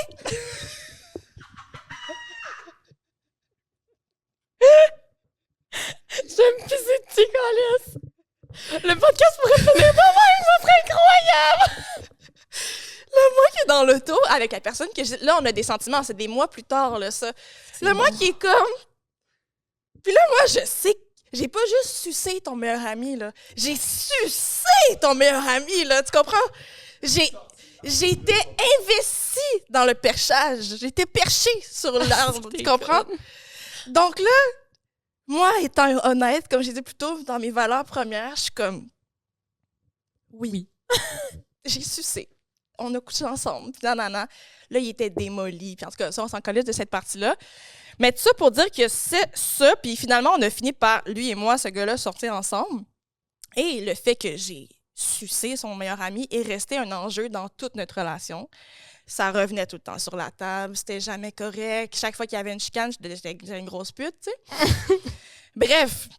J'aime pisser dessus, Calice. Le podcast pourrait finir pas mal, ça serait incroyable! Là, moi qui est dans l'auto avec la personne que là, on a des sentiments, c'est des mois plus tard, là, ça. Là, moi qui est comme... Puis là, moi, je sais que j'ai pas juste sucé ton meilleur ami, là. J'ai sucé ton meilleur ami, là, tu comprends? J'ai été investie dans le perchage. J'ai été perchée sur l'arbre, tu comprends? Donc là, moi, étant honnête, comme j'ai dit plus tôt, dans mes valeurs premières, je suis comme... Oui. J'ai sucé. On a couché ensemble, puis nanana. Là, il était démoli. Puis en tout cas, ça, on s'en calisse de cette partie-là. Mais tout ça pour dire que c'est ça, puis finalement, on a fini par, lui et moi, ce gars-là, sortir ensemble. Et le fait que j'ai sucé son meilleur ami est resté un enjeu dans toute notre relation. Ça revenait tout le temps sur la table, c'était jamais correct. Chaque fois qu'il y avait une chicane, j'étais une grosse pute, tu sais. Bref.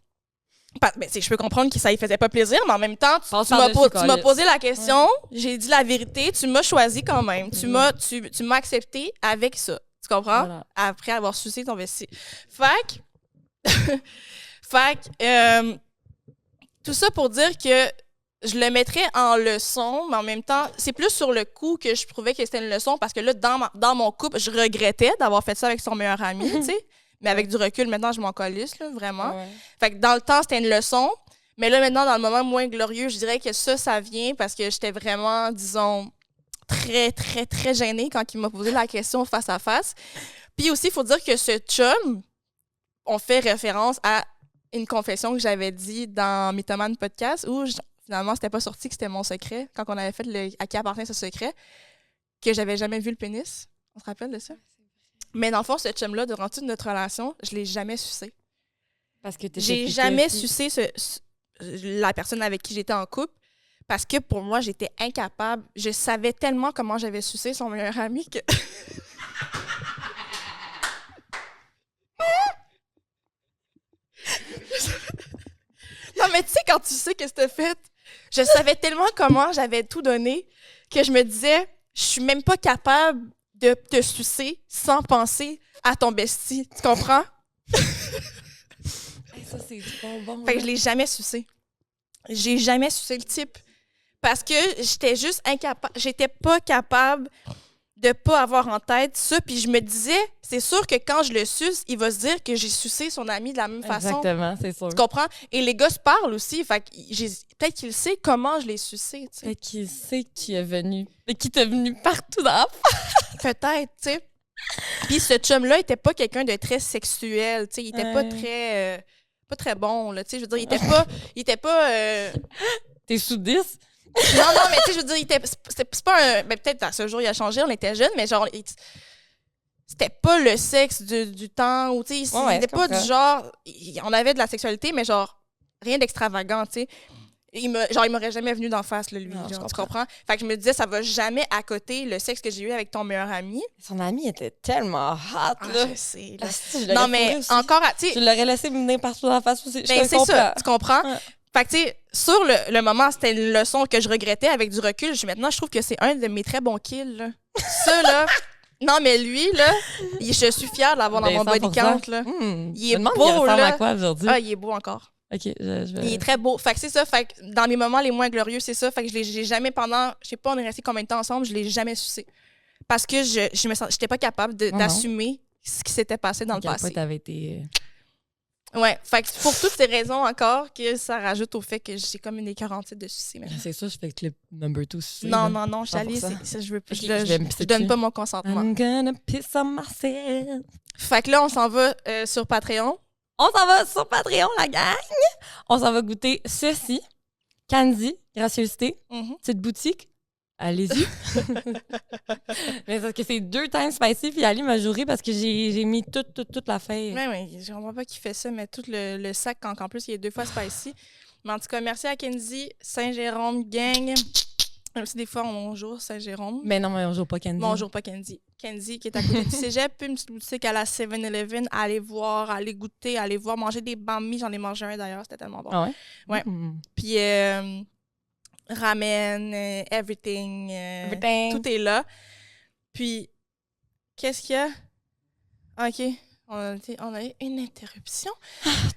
Ben, je peux comprendre que ça lui faisait pas plaisir, mais en même temps, tu m'as posé la question, j'ai dit la vérité, tu m'as choisi quand même. Tu m'as accepté avec ça. Tu comprends? Voilà. Après avoir sucé ton vessie. Fait que tout ça pour dire que je le mettrais en leçon, mais en même temps, c'est plus sur le coup que je trouvais que c'était une leçon parce que là, dans mon couple, je regrettais d'avoir fait ça avec son meilleur ami, tu sais. Mais avec du recul, maintenant, je m'en calisse, là, vraiment. Ouais. Fait que dans le temps, c'était une leçon. Mais là, maintenant, dans le moment moins glorieux, je dirais que ça vient parce que j'étais vraiment, disons, très, très, très gênée quand il m'a posé la question face à face. Puis aussi, il faut dire que ce chum, on fait référence à une confession que j'avais dit dans Mythoman Podcast où finalement, c'était pas sorti que c'était mon secret quand on avait fait à qui appartient ce secret, que j'avais jamais vu le pénis. On se rappelle de ça? Mais dans le fond, ce chum-là, durant toute notre relation, je l'ai jamais sucé. Parce que J'ai jamais sucé la personne avec qui j'étais en couple parce que pour moi, j'étais incapable. Je savais tellement comment j'avais sucé son meilleur ami que... Non, mais tu sais, quand tu sais que c'était fait, je savais tellement comment j'avais tout donné que je me disais, je suis même pas capable de te sucer sans penser à ton bestie. Tu comprends? Ça, c'est trop bon. Fait que je l'ai jamais sucé. J'ai jamais sucé le type parce que j'étais juste incapable. J'étais pas capable de pas avoir en tête ça. Puis je me disais, c'est sûr que quand je le suce, il va se dire que j'ai sucé son ami de la même façon. Exactement, c'est sûr. Tu comprends? Et les gars se parlent aussi. Fait que peut-être qu'il sait comment je l'ai sucé. Tu sais. Peut-être qu'il sait qui est venu. Mais qui t'est venu partout dans la Peut-être, tu sais. Puis ce chum-là était pas quelqu'un de très sexuel. Tu sais, il était pas très bon, là. Tu sais, je veux dire, il était pas. T'es sous 10? Non, mais tu sais, je veux dire, c'est pas un. Ben, peut-être à ce jour, il a changé, on était jeunes, mais genre, c'était pas le sexe du temps, ou tu sais, il était pas du genre. On avait de la sexualité, mais genre, rien d'extravagant, tu sais. Il m'aurait jamais venu d'en face, là, lui. Non, genre, tu comprends? Fait que je me disais, ça va jamais à côté le sexe que j'ai eu avec ton meilleur ami. Son ami était tellement hot, là. Je sais, là. Je Non, mais encore, tu sais. Tu l'aurais laissé venir partout dans la face aussi. Ben, c'est ça, tu comprends? Ouais. Fait que, tu sais, sur le moment, c'était une leçon que je regrettais avec du recul. Maintenant, je trouve que c'est un de mes très bons kills, là. Ça, là. Non, mais lui, là, je suis fière de l'avoir dans mon body count, là. Il est beau, là. À quoi aujourd'hui? Ah, il est beau encore. OK, je vais... Il est très beau. Fait que c'est ça. Fait que dans mes moments les moins glorieux, c'est ça. Fait que j'ai jamais pendant... Je sais pas, on est resté combien de temps ensemble, je l'ai jamais sucé. Parce que j'étais pas capable d'assumer ce qui s'était passé dans le passé. T'avais été... Ouais. Fait que pour toutes ces raisons encore que ça rajoute au fait que j'ai comme une écœurantite de sucer. C'est ça, je fais clip number 2 sucer. Non, je suis allée, je donne pas mon consentement. I'm gonna piss on myself. Fait que là, on s'en va sur Patreon. On s'en va sur Patreon, la gang! On s'en va goûter ceci. Candy, gracieuseté, petite boutique. Allez-y. Mais parce que c'est 2 times spicy, puis Ali m'a juré parce que j'ai mis toute la feuille. Oui, je comprends pas qui fait ça, mais tout le sac, quand en plus il est 2 fois spicy. Mais en tout cas, merci à Kenzie, Saint-Jérôme, gang. Même si des fois on joue Saint-Jérôme. Mais non, mais on joue pas Candy. Mais on joue pas Candy. Candy qui est à côté du cégep, puis une petite boutique à la 7-Eleven. Allez voir, allez goûter, allez voir, manger des banh mi. J'en ai mangé un d'ailleurs, c'était tellement bon. Ah ouais? Ouais. Puis ramen, everything. Tout est là. Puis, qu'est-ce qu'il y a? OK. On a eu une interruption.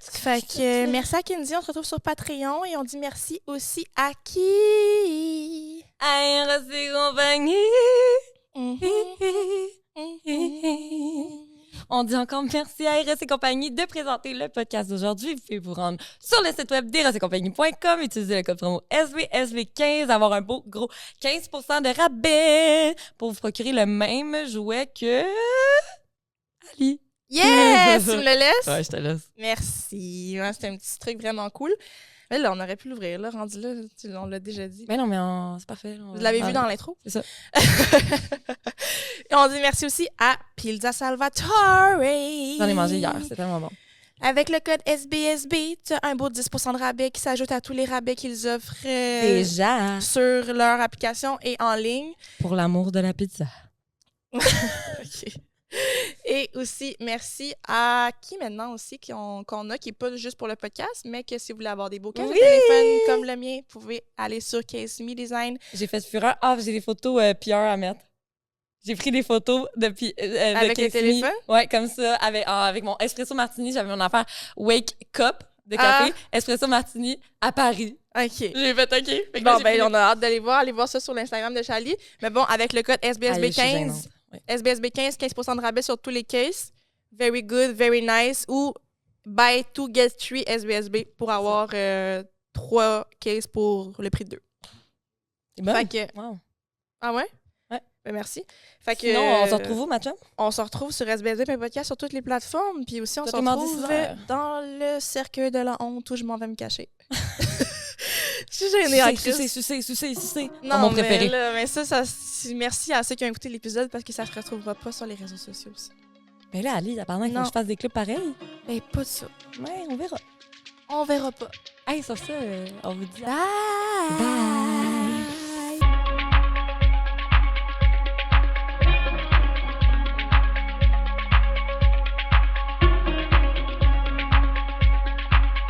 Fait que merci à Kenzie, on se retrouve sur Patreon et on dit merci aussi à qui? À RSE Compagnie. On dit encore merci à RSE Compagnie de présenter le podcast d'aujourd'hui. Vous pouvez vous rendre sur le site web d'RSEcompagnie.com, utiliser le code promo SBSB15, avoir un beau gros 15% de rabais pour vous procurer le même jouet que Ali. Yes! Tu me le laisses? Ouais, je te laisse. Merci. Ouais, c'était un petit truc vraiment cool. Mais là, on aurait pu l'ouvrir, là, rendu là, on l'a déjà dit. Mais non, mais c'est parfait. Vous l'avez vu dans l'intro? C'est ça. Et on dit merci aussi à Pizza Salvatore. J'en ai mangé hier, c'est tellement bon. Avec le code SBSB, tu as un beau 10% de rabais qui s'ajoute à tous les rabais qu'ils offrent déjà sur leur application et en ligne. Pour l'amour de la pizza. OK. Et aussi, merci à qui maintenant aussi qu'on a, qui n'est pas juste pour le podcast, mais que si vous voulez avoir des beaux cases de téléphone comme le mien, vous pouvez aller sur Case Me Design. J'ai fait fureur. Ah, j'ai des photos PR à mettre. J'ai pris des photos avec le téléphone? Ouais, comme ça, avec mon espresso martini. J'avais mon affaire Wake Cup de café, espresso martini à Paris. OK. J'ai fait OK. Fait que Bon, là, j'ai ben, pris- on a hâte d'aller voir. Allez voir ça sur l'Instagram de Charlie. Mais bon, avec le code Allez, je suis SBSB15, gênante. Ouais. SBSB15, 15% de rabais sur tous les cases. Very good, very nice. Ou buy 2, get 3 SBSB pour avoir 3 cases pour le prix de 2. C'est bon. Fait que... Wow. Ah ouais? Ouais. Ben, merci. Fait que, Sinon, on se retrouve où, Mathieu? On se retrouve sur SBSB.podcast sur toutes les plateformes. Puis aussi, on se Tous les mardis, retrouve 6 heures. dans le cercueil de la honte où je m'en vais me cacher. Je suis gênée en crise. Sucé. Non, Mon mais préféré. là, mais ça, merci à ceux qui ont écouté l'épisode parce que ça se retrouvera pas sur les réseaux sociaux aussi. Ben là, Ali, apparemment, il faut Non. que je fasse des clips pareils. Et pas de ça. Ouais, on verra. On verra pas. Hey, sur ça, on vous dit... Bye! Bye!